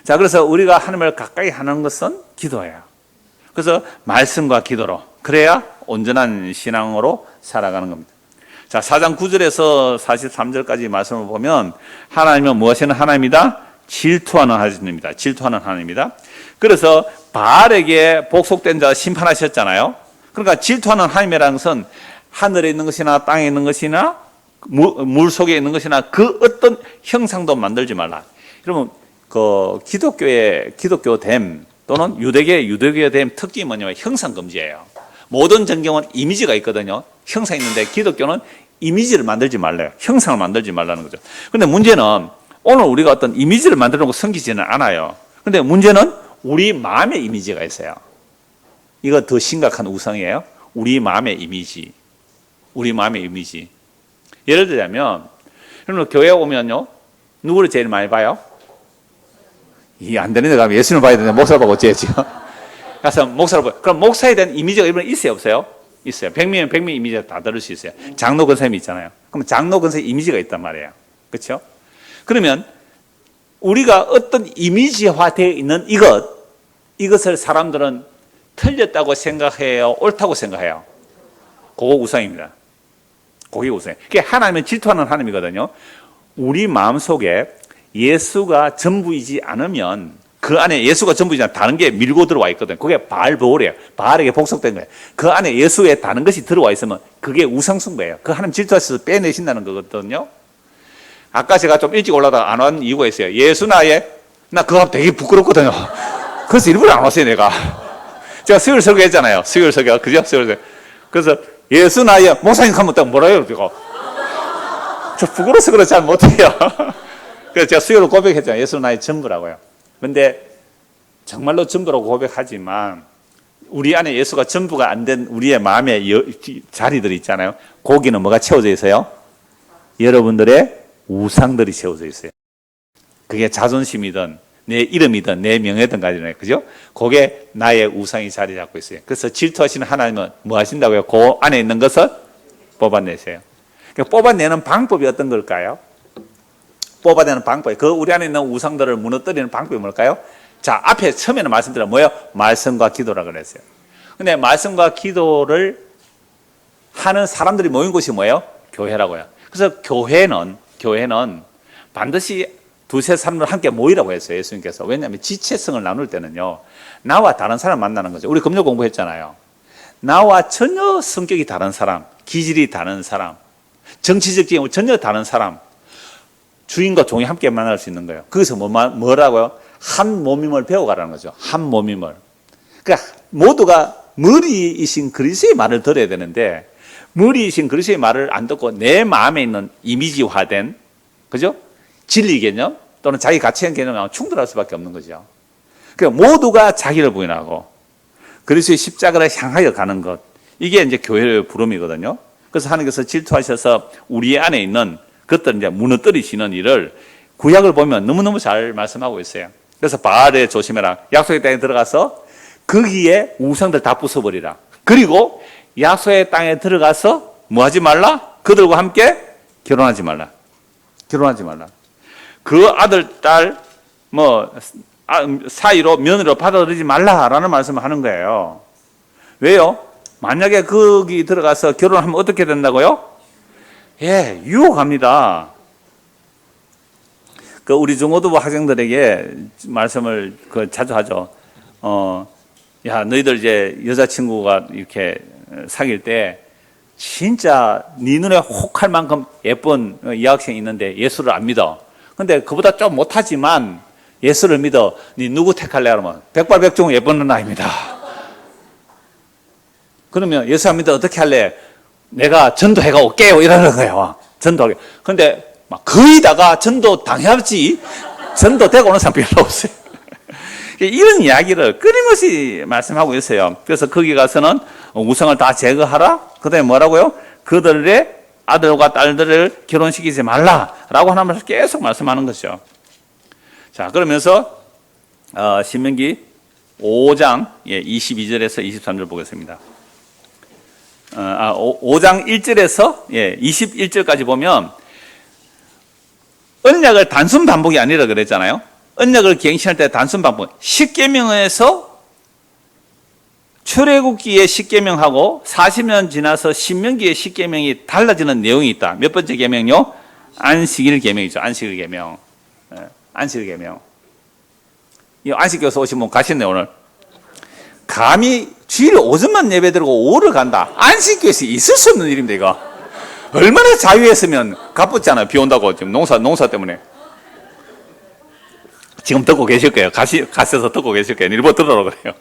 Speaker 1: 자, 그래서 우리가 하나님을 가까이 하는 것은 기도예요. 그래서 말씀과 기도로, 그래야 온전한 신앙으로 살아가는 겁니다. 자, 4장 9절에서 43절까지 말씀을 보면 하나님은 무엇이는 하나님이다? 질투하는 하나님입니다. 질투하는 하나님입니다. 그래서 바알에게 복속된 자 심판하셨잖아요. 그러니까 질투하는 하나님이라는 것은 하늘에 있는 것이나 땅에 있는 것이나 물 속에 있는 것이나 그 어떤 형상도 만들지 말라. 여러분, 기독교됨 또는 유대교의 됨 특징이 뭐냐면 형상 금지예요. 모든 전경은 이미지가 있거든요. 형상 있는데 기독교는 이미지를 만들지 말래요. 형상을 만들지 말라는 거죠. 근데 문제는 오늘 우리가 어떤 이미지를 만들어 놓고 섬기지는 않아요. 근데 문제는 우리 마음의 이미지가 있어요. 이거 더 심각한 우상이에요. 우리 마음의 이미지. 우리 마음의 이미지. 예를 들자면, 여러분 교회 오면요, 누구를 제일 많이 봐요? 이게 안 되는데 가면 예수님을 봐야 되는데 목사를 보고 어째요, 지금? 가서 목사를 봐요. 그럼 목사에 대한 이미지가 이번에 있어요, 없어요? 있어요. 100명이면 100명 이미지가 다 들을 수 있어요. 장로 권사님이 있잖아요. 그럼 장로 권사의 이미지가 있단 말이에요. 그렇죠? 그러면 우리가 어떤 이미지화되어 있는 이것을 사람들은 틀렸다고 생각해요? 옳다고 생각해요? 그거 우상입니다. 그게 우상. 그게 하나님은 질투하는 하나님이거든요. 우리 마음속에 예수가 전부이지 않으면 그 안에 예수가 전부이지 않으면 다른 게 밀고 들어와 있거든요. 그게 바알보울이에요. 바알에게 복속된 거예요. 그 안에 예수의 다른 것이 들어와 있으면 그게 우상숭배예요. 그 하나님 질투하셔서 빼내신다는 거거든요. 아까 제가 좀 일찍 올라다가 안 온 이유가 있어요. 예수 나 그거 되게 부끄럽거든요. 그래서 일부러 안 왔어요, 내가. 제가 수요일 설교했잖아요. 수요일 설교. 그죠? 수요일 설교. 그래서 예수 나의 목사님 하면 딱 뭐라 해요, 제가. 저 부끄러워서 그래 잘 못해요. 그래서 제가 수요일 고백했잖아요. 예수 나의 전부라고요. 근데 정말로 전부라고 고백하지만 우리 안에 예수가 전부가 안 된 우리의 마음의 자리들이 있잖아요. 거기는 뭐가 채워져 있어요? 여러분들의 우상들이 채워져 있어요. 그게 자존심이든 내 이름이든 내 명예든 가지네. 그죠? 그게 나의 우상이 자리 잡고 있어요. 그래서 질투하시는 하나님은 뭐 하신다고요? 그 안에 있는 것을 뽑아내세요. 그러니까 뽑아내는 방법이 어떤 걸까요? 뽑아내는 방법이 그 우리 안에 있는 우상들을 무너뜨리는 방법이 뭘까요? 자, 앞에 처음에는 말씀드린 뭐예요? 말씀과 기도라 그랬어요. 근데 말씀과 기도를 하는 사람들이 모인 곳이 뭐예요? 교회라고요. 그래서 교회는 반드시 두세 사람들 함께 모이라고 했어요, 예수님께서. 왜냐하면 지체성을 나눌 때는요, 나와 다른 사람 만나는 거죠. 우리 금요 공부했잖아요. 나와 전혀 성격이 다른 사람, 기질이 다른 사람, 정치적 지형이 전혀 다른 사람, 주인과 종이 함께 만날 수 있는 거예요. 거기서 뭐라고요? 한 몸임을 배워가라는 거죠. 한 몸임을. 그러니까 모두가 머리이신 그리스도의 말을 들어야 되는데, 머리이신 그리스도의 말을 안 듣고 내 마음에 있는 이미지화된, 그죠? 진리 개념 또는 자기 가치관 개념하고 충돌할 수밖에 없는 거죠. 그러니까 모두가 자기를 부인하고 그리스도의 십자가를 향하여 가는 것, 이게 이제 교회의 부름이거든요. 그래서 하나님께서 질투하셔서 우리 안에 있는 그것들을 이제 무너뜨리시는 일을 구약을 보면 너무너무 잘 말씀하고 있어요. 그래서 바알에 조심해라. 약속의 땅에 들어가서 거기에 우상들 다 부숴버리라. 그리고 약속의 땅에 들어가서 뭐 하지 말라? 그들과 함께 결혼하지 말라. 결혼하지 말라. 그 아들, 딸, 사이로, 며느리로 받아들이지 말라라는 말씀을 하는 거예요. 왜요? 만약에 거기 들어가서 결혼하면 어떻게 된다고요? 예, 유혹합니다. 그 우리 중고등부 학생들에게 말씀을 자주 하죠. 야, 너희들 이제 여자친구가 이렇게 사귈 때 진짜 네 눈에 혹할 만큼 예쁜 여학생이 있는데 예수를 안 믿어. 근데 그보다 좀 못하지만 예수를 믿어. 네 누구 택할래? 그러면 백발백중 예쁜 아입니다. 그러면 예수 안 믿어 어떻게 할래? 내가 전도해가 올게요. 이러는 거예요. 전도하게. 근데 막 거의 다가 전도 당해야지. 전도되고 오는 사람 별로 없어요. 이런 이야기를 끊임없이 말씀하고 있어요. 그래서 거기 가서는 우상을 다 제거하라. 그 다음에 뭐라고요? 그들의 아들과 딸들을 결혼시키지 말라라고 하나님께서 계속 말씀하는 것이죠. 자, 그러면서 신명기 5장 22절에서 23절 보겠습니다. 5장 1절에서 21절까지 보면 언약을 단순 반복이 아니라 그랬잖아요. 언약을 갱신할 때 단순 반복. 십계명에서 출애굽기의 십계명하고 40년 지나서 신명기의 십계명이 달라지는 내용이 있다. 몇 번째 계명요? 안식일 계명이죠. 안식일 계명. 안식일 계명. 이 안식교에서 오신 분 가셨네요, 오늘. 감히 주일 오전만 예배 드리고 5를 간다. 안식교에서 있을 수 없는 일입니다, 이거. 얼마나 자유했으면 가쁘잖아요. 비 온다고 지금 농사 때문에. 지금 듣고 계실 거예요. 가셔서 듣고 계실 거예요. 일부 들으라고 그래요.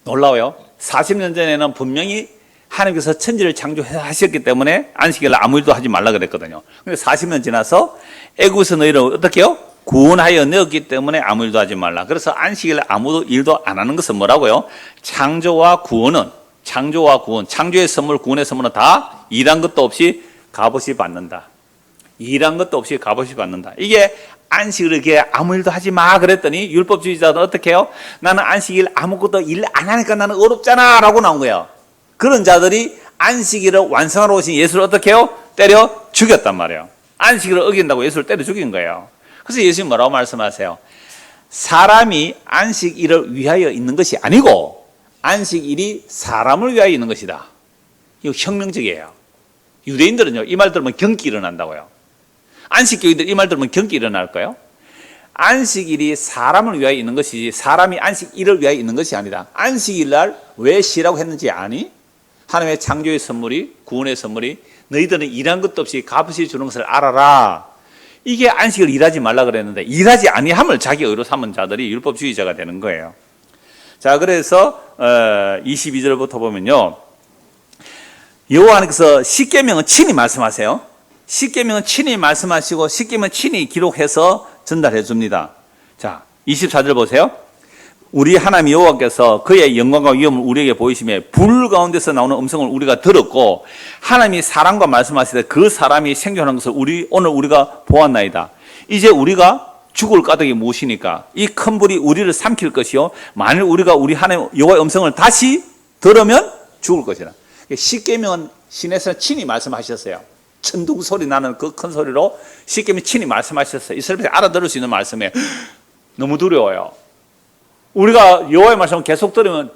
Speaker 1: 놀라워요. 40년 전에는 분명히 하나님께서 천지를 창조하셨기 때문에 안식일을 아무 일도 하지 말라 그랬거든요. 근데 40년 지나서 애굽에서 너희를 어떻게 해요? 구원하여 내었기 때문에 아무 일도 하지 말라. 그래서 안식일에 아무 일도 안 하는 것은 뭐라고요? 창조와 구원은 창조와 구원, 창조의 선물, 구원의 선물은 다 일한 것도 없이 값없이 받는다. 일한 것도 없이 값없이 받는다. 이게 안식을 이렇게 아무 일도 하지 마 그랬더니 율법주의자들은 어떻게 해요? 나는 안식일 아무것도 일 안 하니까 나는 어렵잖아 라고 나온 거예요. 그런 자들이 안식일을 완성하러 오신 예수를 어떻게 해요? 때려 죽였단 말이에요. 안식일을 어긴다고 예수를 때려 죽인 거예요. 그래서 예수님 뭐라고 말씀하세요? 사람이 안식일을 위하여 있는 것이 아니고 안식일이 사람을 위하여 있는 것이다. 이거 혁명적이에요. 유대인들은요, 이 말 들으면 경기 일어난다고요. 안식교인들 이 말 들으면 경기 일어날까요? 안식일이 사람을 위하여 있는 것이지 사람이 안식일을 위하여 있는 것이 아니다. 안식일 날 왜 쉬라고 했는지 아니? 하나님의 창조의 선물이, 구원의 선물이 너희들은 일한 것도 없이 값없이 주는 것을 알아라. 이게 안식을 일하지 말라 그랬는데 일하지 아니함을 자기 의로 삼은 자들이 율법주의자가 되는 거예요. 자, 그래서 22절부터 보면요, 여호와께서 십계명은 친히 말씀하세요. 십계명은 친히 말씀하시고 십계명은 친히 기록해서 전달해 줍니다. 자, 24절 보세요. 우리 하나님 여호와께서 그의 영광과 위엄을 우리에게 보이시며 불 가운데서 나오는 음성을 우리가 들었고 하나님이 사람과 말씀하시되 그 사람이 생존한 것을 오늘 우리가 보았나이다. 이제 우리가 죽을 까닭이 무엇이니까 이 큰 불이 우리를 삼킬 것이요 만일 우리가 우리 하나님 여호와의 음성을 다시 들으면 죽을 것이라. 십계명은 신에서 친히 말씀하셨어요. 천둥 소리 나는 그 큰 소리로 십계명 친히 말씀하셨어요. 이스라엘이 알아들을 수 있는 말씀이에요. 너무 두려워요. 우리가 여호와의 말씀을 계속 들으면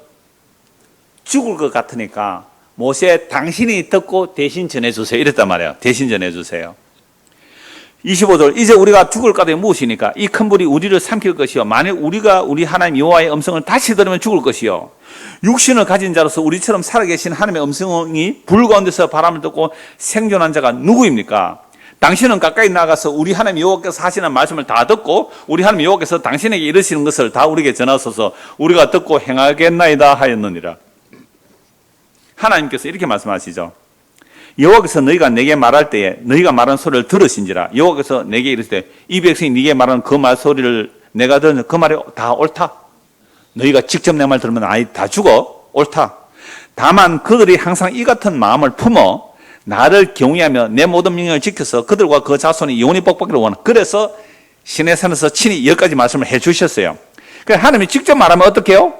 Speaker 1: 죽을 것 같으니까 모세 당신이 듣고 대신 전해주세요 이랬단 말이에요. 대신 전해주세요. 25절 이제 우리가 죽을 까닭이 무엇이니까 이 큰 불이 우리를 삼킬 것이요 만일 우리가 우리 하나님 여호와의 음성을 다시 들으면 죽을 것이요 육신을 가진 자로서 우리처럼 살아계신 하나님의 음성이 불 가운데서 바람을 듣고 생존한 자가 누구입니까? 당신은 가까이 나가서 우리 하나님 여호와께서 하시는 말씀을 다 듣고 우리 하나님 여호와께서 당신에게 이르시는 것을 다 우리에게 전하소서 우리가 듣고 행하겠나이다 하였느니라. 하나님께서 이렇게 말씀하시죠. 여호와께서 너희가 내게 말할 때에 너희가 말하는 소리를 들으신지라. 여호와께서 내게 이르시되 이 백성이 네게 말하는 그 말 소리를 내가 듣는 그 말이 다 옳다. 너희가 직접 내 말 들으면 아이 다 죽어. 옳다. 다만 그들이 항상 이 같은 마음을 품어 나를 경외하며 내 모든 명령을 지켜서 그들과 그 자손이 영원히 복받기를 원한다. 그래서 신의 산에서 친히 10가지 말씀을 해 주셨어요. 그러니까 하나님이 직접 말하면 어떻게 해요?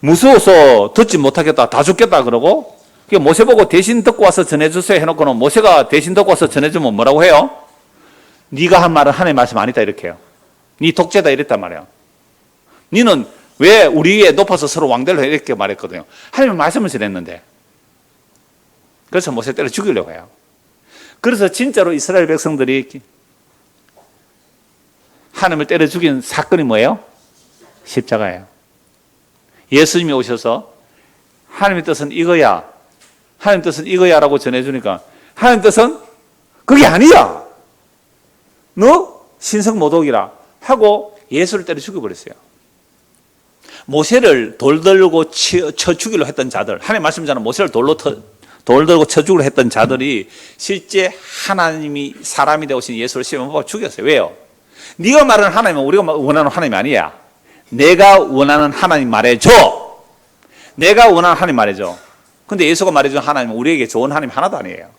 Speaker 1: 무서워서 듣지 못하겠다. 다 죽겠다 그러고 모세 보고 대신 듣고 와서 전해주세요 해놓고는 모세가 대신 듣고 와서 전해주면 뭐라고 해요? 네가 한 말은 하나님의 말씀 아니다 이렇게 해요. 네 독재다 이랬단 말이에요. 너는 왜 우리 위에 높아서 서로 왕대로 이렇게 말했거든요. 하나님의 말씀을 전했는데 그래서 모세 때려 죽이려고 해요. 그래서 진짜로 이스라엘 백성들이 하나님을 때려 죽인 사건이 뭐예요? 십자가예요. 예수님이 오셔서 하나님의 뜻은 이거야. 하나님 뜻은 이거야 라고 전해주니까 하나님 뜻은 그게 아니야. 너 신성모독이라 하고 예수를 때려 죽여버렸어요. 모세를 돌 들고 쳐 죽이려 했던 자들, 하나님 말씀자는 모세를 돌 들고 쳐 죽이려 했던 자들이 실제 하나님이 사람이 되오신 예수를 십자가에 못 박아 죽였어요. 왜요? 네가 말하는 하나님은 우리가 원하는 하나님이 아니야. 내가 원하는 하나님 말해줘. 내가 원하는 하나님 말해줘. 근데 예수가 말해준 하나님은 우리에게 좋은 하나님 하나도 아니에요.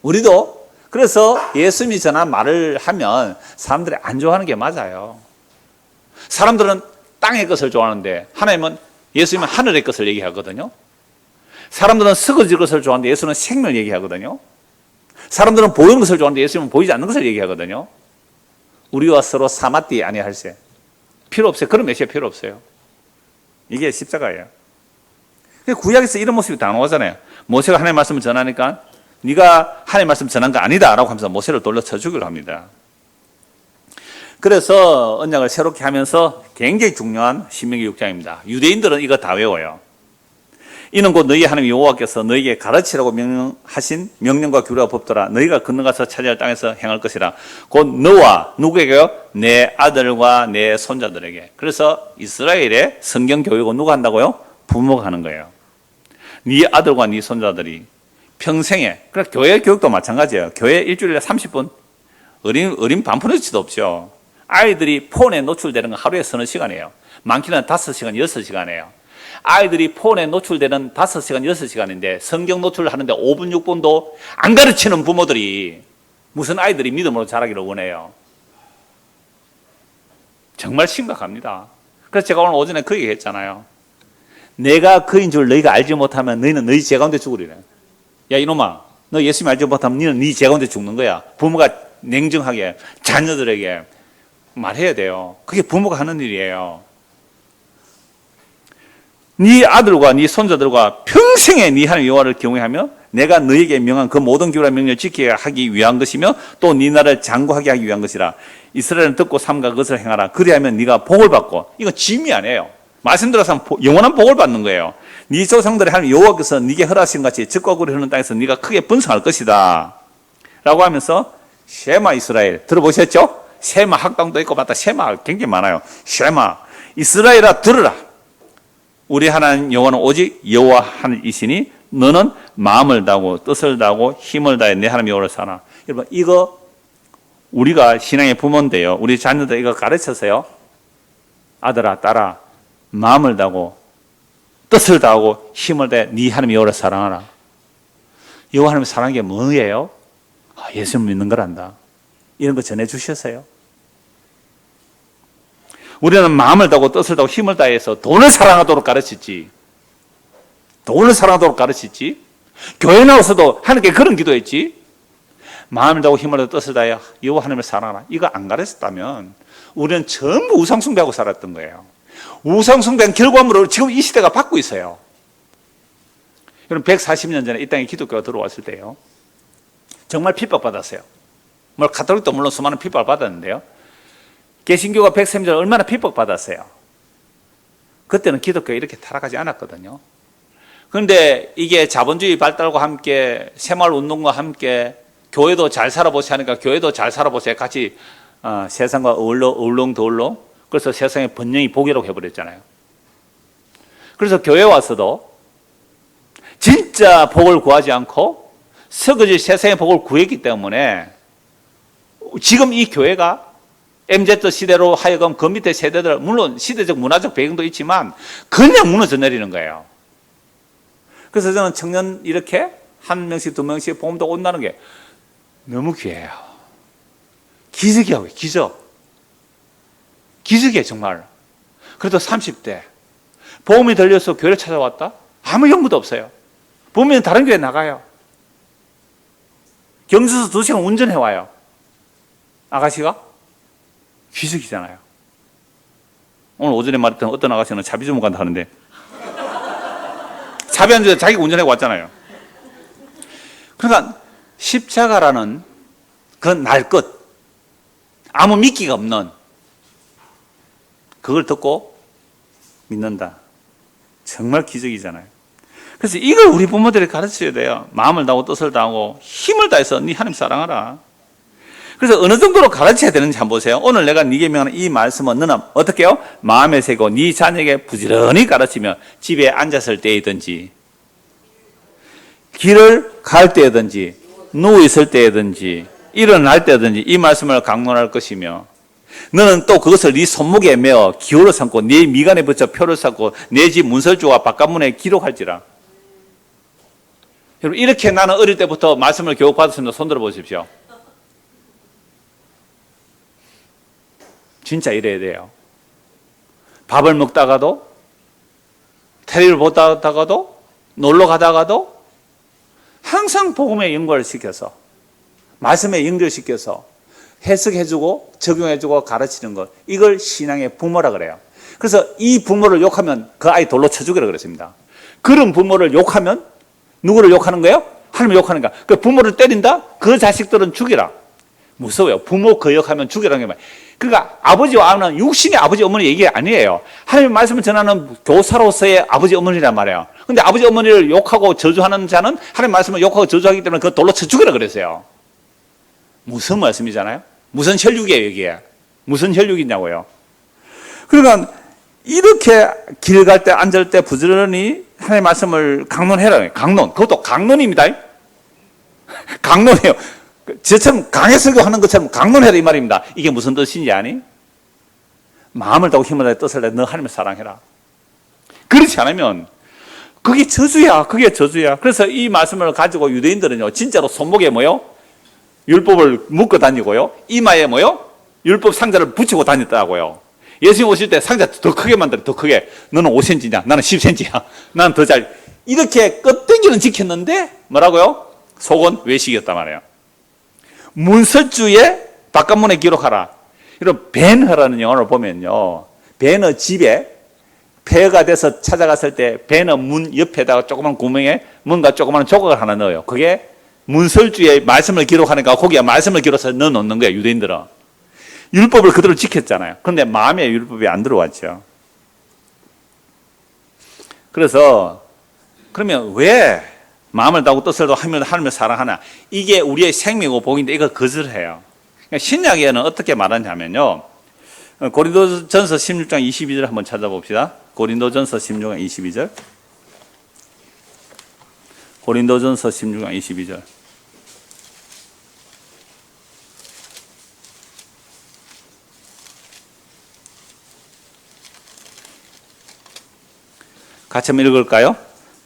Speaker 1: 우리도 그래서 예수님이 전한 말을 하면 사람들이 안 좋아하는 게 맞아요. 사람들은 땅의 것을 좋아하는데 하나님은 예수님은 하늘의 것을 얘기하거든요. 사람들은 썩어질 것을 좋아하는데 예수는 생명을 얘기하거든요. 사람들은 보이는 것을 좋아하는데 예수님은 보이지 않는 것을 얘기하거든요. 우리와 서로 사마띠 아니할세. 필요 없어요. 그런 메시아 필요 없어요. 이게 십자가예요. 구약에서 이런 모습이 다 나오잖아요. 모세가 하나님의 말씀을 전하니까 네가 하나님의 말씀 전한 거 아니다 라고 하면서 모세를 돌려 쳐 죽이려 합니다. 그래서 언약을 새롭게 하면서 굉장히 중요한 신명기 6장입니다. 유대인들은 이거 다 외워요. 이는 곧 너희 하나님 여호와께서 너희에게 가르치라고 명령하신 명령과 규례와 법도라. 너희가 건너가서 차지할 땅에서 행할 것이라. 곧 너와 누구에게요? 내 아들과 내 손자들에게. 그래서 이스라엘의 성경 교육은 누가 한다고요? 부모가 하는 거예요. 네 아들과 네 손자들이 평생에, 그러니까 교회 교육도 마찬가지예요. 교회 일주일에 30분 어린 반푼어치도 없죠. 아이들이 폰에 노출되는 건 하루에 서너 시간이에요. 많게는 5시간, 6시간이에요. 아이들이 폰에 노출되는 5시간, 6시간인데 성경 노출하는데 5분, 6분도 안 가르치는 부모들이 무슨 아이들이 믿음으로 자라기를 원해요. 정말 심각합니다. 그래서 제가 오늘 오전에 그 얘기 했잖아요. 내가 그인 줄 너희가 알지 못하면 너희는 너희 죄 가운데 죽으리래. 야 이놈아, 너 예수님 알지 못하면 너는 네 죄 가운데 죽는 거야. 부모가 냉정하게 자녀들에게 말해야 돼요. 그게 부모가 하는 일이에요. 네 아들과 네 손자들과 평생에 네 하나님 여호와를 경외하며 내가 너에게 명한 그 모든 규례와 명령을 지키게 하기 위한 것이며 또 네 나라를 장구하게 하기 위한 것이라. 이스라엘은 듣고 삼가 그것을 행하라. 그리하면 네가 복을 받고, 이건 짐이 아니에요. 말씀드려서 영원한 복을 받는 거예요. 네 조상들의 하나님 여호와께서 네게 허락하신 같이 적과 꿀이 흐르는 땅에서 네가 크게 번성할 것이다 라고 하면서 쉐마 이스라엘 들어보셨죠? 쉐마 학당도 있고 맞다. 쉐마 굉장히 많아요. 쉐마 이스라엘아 들으라. 우리 하나님 여호와는 오직 여호와 하나님이시니 너는 마음을 다하고 뜻을 다하고 힘을 다해 내 하나님 여호와를 사나. 여러분 이거 우리가 신앙의 부모인데요. 우리 자녀들 이거 가르쳐서요. 아들아 딸아 마음을 다하고 뜻을 다하고 힘을 다해 네 하나님 여호와를 사랑하라. 여호와 하나님을 사랑하는 게 뭐예요? 예수님 믿는 거란다. 이런 거 전해주셨어요. 우리는 마음을 다하고 뜻을 다하고 힘을 다해서 돈을 사랑하도록 가르쳤지. 돈을 사랑하도록 가르쳤지. 교회 나와서도 하나님께 그런 기도했지. 마음을 다하고 힘을 다하고 뜻을 다해 여호와 하나님을 사랑하라. 이거 안 가르쳤다면 우리는 전부 우상숭배하고 살았던 거예요. 우상숭배한 결과물을 지금 이 시대가 받고 있어요. 여러분 140년 전에 이 땅에 기독교가 들어왔을 때요. 정말 핍박받았어요. 가톨릭도 물론 수많은 핍박을 받았는데요. 개신교가 130년 전에 얼마나 핍박받았어요. 그때는 기독교가 이렇게 타락하지 않았거든요. 그런데 이게 자본주의 발달과 함께 새마을운동과 함께 교회도 잘 살아보세요 하니까 교회도 잘 살아보세요. 같이 세상과 어울렁더울렁. 그래서 세상의 번영이 복이라고 해버렸잖아요. 그래서 교회 와서도 진짜 복을 구하지 않고 서거지 세상의 복을 구했기 때문에 지금 이 교회가 MZ 시대로 하여금 그 밑에 세대들, 물론 시대적 문화적 배경도 있지만 그냥 무너져 내리는 거예요. 그래서 저는 청년 이렇게 한 명씩 두 명씩 복음도 온다는 게 너무 귀해요. 기적이에요. 기적이에요 정말. 그래도 30대 복음이 들려서 교회를 찾아왔다? 아무 연구도 없어요. 보면 다른 교회 나가요. 경주에서 2시간 운전해 와요. 아가씨가 기적이잖아요. 오늘 오전에 말했던 어떤 아가씨는 자비 좀 간다 하는데 자비 안 줘서 자기가 운전해 왔잖아요. 그러니까 십자가라는 그런 날 것, 아무 미끼가 없는 그걸 듣고 믿는다. 정말 기적이잖아요. 그래서 이걸 우리 부모들이 가르쳐야 돼요. 마음을 다하고 뜻을 다하고 힘을 다해서 네 하나님 사랑하라. 그래서 어느 정도로 가르쳐야 되는지 한번 보세요. 오늘 내가 네게 명하는 이 말씀은 너는 어떻게 해요? 마음에 새고 네 자녀에게 부지런히 가르치며 집에 앉았을 때이든지 길을 갈 때든지 누워있을 때든지 일어날 때든지 이 말씀을 강론할 것이며 너는 또 그것을 네 손목에 메어 기호를 삼고 네 미간에 붙여 표를 삼고 내 집 문설주와 바깥문에 기록할지라. 여러분 이렇게 나는 어릴 때부터 말씀을 교육받았습니다. 손들어 보십시오. 진짜 이래야 돼요. 밥을 먹다가도 텔레비를 보다가도 놀러 가다가도 항상 복음에 연결을 시켜서 말씀에 연결시켜서 해석해주고 적용해주고 가르치는 것, 이걸 신앙의 부모라 그래요. 그래서 이 부모를 욕하면 그 아이 돌로 쳐주기라 그랬습니다. 그런 부모를 욕하면 누구를 욕하는 거예요? 하나님을 욕하는 거야. 그 부모를 때린다? 그 자식들은 죽이라. 무서워요. 부모 거역하면 죽이라는 게 말이에요. 그러니까 아버지와 아는 육신의 아버지 어머니 얘기 아니에요. 하나님의 말씀을 전하는 교사로서의 아버지 어머니란 말이에요. 근데 아버지 어머니를 욕하고 저주하는 자는 하나님의 말씀을 욕하고 저주하기 때문에 그 돌로 쳐 죽이라 그랬어요. 무슨 말씀이잖아요? 무슨 혈육이에요 이게? 무슨 혈육이냐고요? 그러니까 이렇게 길 갈 때 앉을 때 부지런히 하나님의 말씀을 강론해라. 강론. 그것도 강론입니다. 강론이에요. 저처럼 강해 설교하는 것처럼 강론해라 이 말입니다. 이게 무슨 뜻인지 아니? 마음을 다하고 힘을 다해 뜻을 다해 너 하나님을 사랑해라. 그렇지 않으면 그게 저주야. 그게 저주야. 그래서 이 말씀을 가지고 유대인들은요, 진짜로 손목에 뭐요? 율법을 묶어 다니고요. 이마에 뭐요? 율법 상자를 붙이고 다녔다고요. 예수님 오실 때 상자 더 크게 만들어, 더 크게. 너는 5cm냐? 나는 10cm야. 나는 더 잘. 이렇게 껍데기는 지켰는데, 뭐라고요? 속은 외식이었단 말이에요. 문설주에 바깥문에 기록하라. 이런 벤허라는 영어를 보면요. 벤허 집에 폐허가 돼서 찾아갔을 때 벤허 문 옆에다가 조그만 구멍에 뭔가 조그만 조각을 하나 넣어요. 그게 문설주에 말씀을 기록하니까 거기에 말씀을 기록해서 넣어 놓는 거예요. 유대인들은. 율법을 그대로 지켰잖아요. 그런데 마음에 율법이 안 들어왔죠. 그래서 그러면 왜 마음을 다하고 뜻을 다하고 하나님을 사랑하나? 이게 우리의 생명이고 복인데 이거 거절해요. 그러니까 신약에는 어떻게 말하냐면요. 고린도전서 16장 22절 한번 찾아봅시다. 고린도전서 16장 22절. 고린도전서 16장 22절. 같이 한번 읽을까요?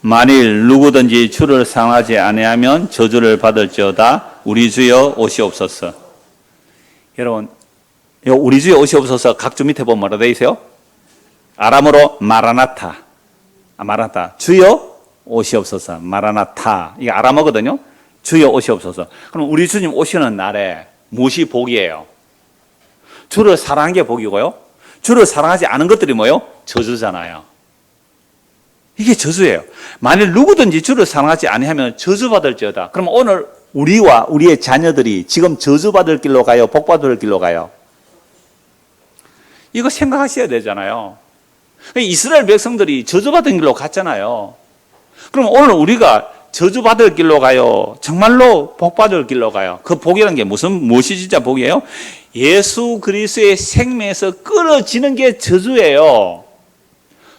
Speaker 1: 만일 누구든지 주를 사랑하지 아니하면 저주를 받을지어다. 우리 주여 오시옵소서. 여러분, 우리 주여 오시옵소서 각주 밑에 보면 뭐라 되어 있어요? 아람어로 마라나타. 마라나타. 주여 오시옵소서. 마라나타. 이게 아람어거든요. 주여 오시옵소서. 그럼 우리 주님 오시는 날에 무엇이 복이에요? 주를 사랑한 게 복이고요. 주를 사랑하지 않은 것들이 뭐예요? 저주잖아요. 이게 저주예요. 만일 누구든지 주를 사랑하지 아니하면 저주받을지어다. 그럼 오늘 우리와 우리의 자녀들이 지금 저주받을 길로 가요? 복받을 길로 가요? 이거 생각하셔야 되잖아요. 이스라엘 백성들이 저주받은 길로 갔잖아요. 그럼 오늘 우리가 저주받을 길로 가요? 정말로 복받을 길로 가요? 그 복이라는 게 무엇이 진짜 복이에요? 예수 그리스도의 생명에서 끊어지는 게 저주예요.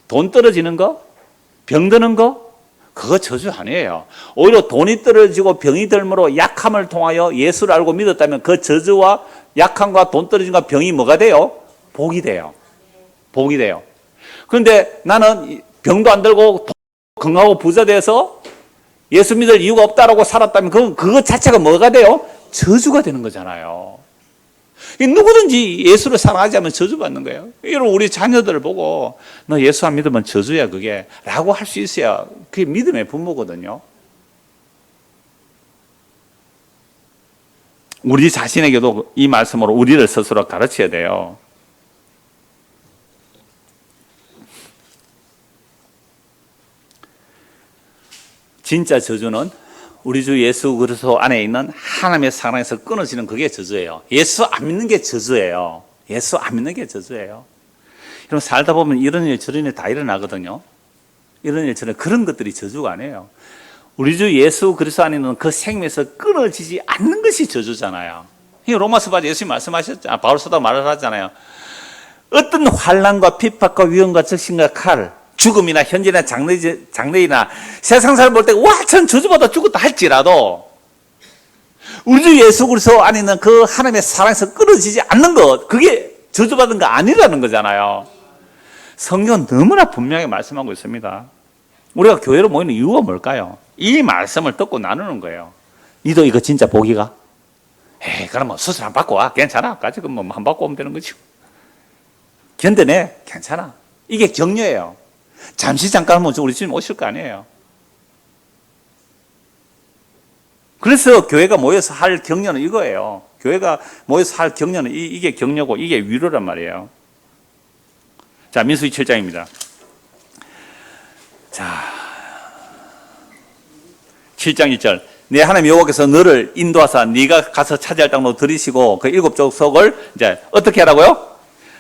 Speaker 1: 돈 떨어지는 거? 병 드는 거? 그거 저주 아니에요. 오히려 돈이 떨어지고 병이 들므로 약함을 통하여 예수를 알고 믿었다면 그 저주와 약함과 돈 떨어짐과 병이 뭐가 돼요? 복이 돼요. 복이 돼요. 그런데 나는 병도 안 들고 건강하고 부자 돼서 예수 믿을 이유가 없다라고 살았다면 그거 자체가 뭐가 돼요? 저주가 되는 거잖아요. 누구든지 예수를 사랑하지 않으면 저주받는 거예요. 여러분 우리 자녀들을 보고 너 예수 안 믿으면 저주야 그게 라고 할 수 있어야 그게 믿음의 분모거든요. 우리 자신에게도 이 말씀으로 우리를 스스로 가르쳐야 돼요. 진짜 저주는 우리 주 예수 그리스도 안에 있는 하나님의 사랑에서 끊어지는 그게 저주예요. 예수 안 믿는 게 저주예요. 예수 안 믿는 게 저주예요. 여러분 살다 보면 이런 일 저런 일 다 일어나거든요. 이런 일 저런 그런 것들이 저주가 아니에요. 우리 주 예수 그리스도 안에 있는 그 생명에서 끊어지지 않는 것이 저주잖아요. 로마서 예수님 말씀하셨잖아요. 바울 사도 말을 하잖아요. 어떤 환난과 핍박과 위험과 적신과 칼 죽음이나 현재나 장래이나 세상사를 볼 때 와, 전 저주받아 죽었다 할지라도 우리 주 예수 그리스도 안에 있는 그 하나님의 사랑에서 끊어지지 않는 것 그게 저주받은 거 아니라는 거잖아요. 성경은 너무나 분명히 말씀하고 있습니다. 우리가 교회로 모이는 이유가 뭘까요? 이 말씀을 듣고 나누는 거예요. 니도 이거 진짜 복이가? 에이 그럼 수술 안 받고 와 괜찮아. 까지 안 받고 오면 되는 거지. 견뎌내 괜찮아. 이게 격려예요. 잠깐 하면 우리 주님 오실 거 아니에요. 그래서 교회가 모여서 할 격려는 이거예요. 교회가 모여서 할 격려는 이게 격려고 이게 위로란 말이에요. 자, 민수기 7장입니다. 자, 7장 1절. 내 하나님 여호와께서 너를 인도하사 네가 가서 차지할 땅으로 들이시고 그 7 족속을 이제 어떻게 하라고요?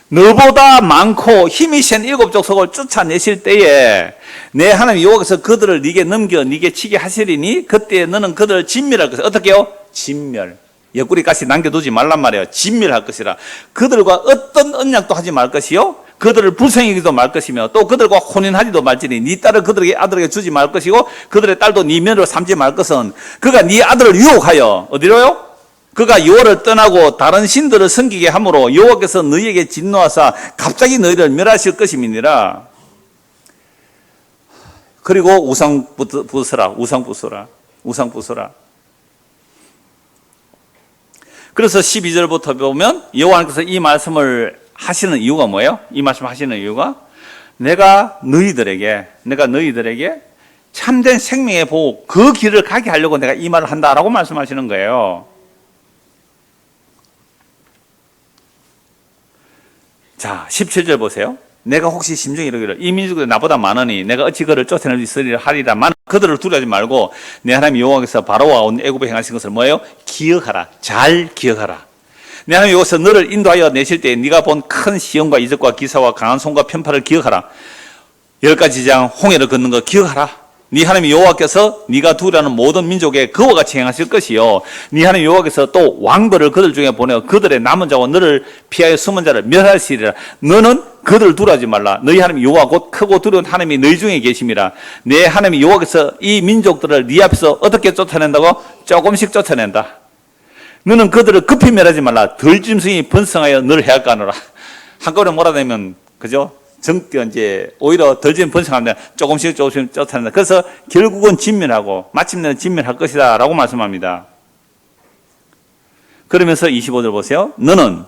Speaker 1: 너보다 많고 힘이 센 7 족속을 쫓아내실 때에 내 하나님 여호와께서 그들을 네게 넘겨 네게 치게 하시리니 그때 너는 그들을 진멸할 것이다. 어떻게 해요? 진멸. 옆구리까지 남겨두지 말란 말이에요. 진멸할 것이라. 그들과 어떤 언약도 하지 말 것이요. 그들을 불쌍히기도 말 것이며 또 그들과 혼인하지도 말지니 네 딸을 그들에게 아들에게 주지 말 것이고 그들의 딸도 네 며느리로 삼지 말 것은 그가 네 아들을 유혹하여 어디로요? 그가 여호와를 떠나고 다른 신들을 섬기게 함으로 여호와께서 너희에게 진노하사 갑자기 너희를 멸하실 것임이니라. 그리고 우상 부숴라, 우상 부숴라, 우상 부숴라. 그래서 12절부터 보면 여호와께서 이 말씀을 하시는 이유가 뭐예요? 이 말씀 하시는 이유가 내가 너희들에게 참된 생명의 보호, 그 길을 가게 하려고 내가 이 말을 한다라고 말씀하시는 거예요. 자, 17절 보세요. 내가 혹시 심중에 이르기를 이 민족들이 나보다 많으니 내가 어찌 그를 쫓아낼 수 있으리라 하리라만 그들을 두려워하지 말고 내 하나님 여호와께서 바로와 온 애굽에 행하신 것을 뭐예요? 기억하라. 잘 기억하라. 내 하나님 여호와께서 너를 인도하여 내실 때 네가 본 큰 시험과 이적과 기사와 강한 손과 편파를 기억하라. 10가지 장 홍해를 걷는 거 기억하라. 네 하나님 여호와께서 네가 두려워하는 모든 민족에 그와 같이 행하실 것이요 네 하나님 여호와께서 또 왕들을 그들 중에 보내어 그들의 남은 자와 너를 피하여 숨은 자를 멸하시리라. 너는 그들을 두려워하지 말라. 너희 하나님 여호와 곧 크고 두려운 하나님이 너희 중에 계심이라. 내 하나님 여호와께서 이 민족들을 네 앞에서 어떻게 쫓아낸다고? 조금씩 쫓아낸다. 너는 그들을 급히 멸하지 말라. 덜짐승이 번성하여 너를 해할까노라. 한꺼번에 몰아내면 그죠? 이제 오히려 덜진 번성합니다. 조금씩 쫓아낸다. 그래서 결국은 진멸하고 마침내는 진멸할 것이다 라고 말씀합니다. 그러면서 25절 보세요. 너는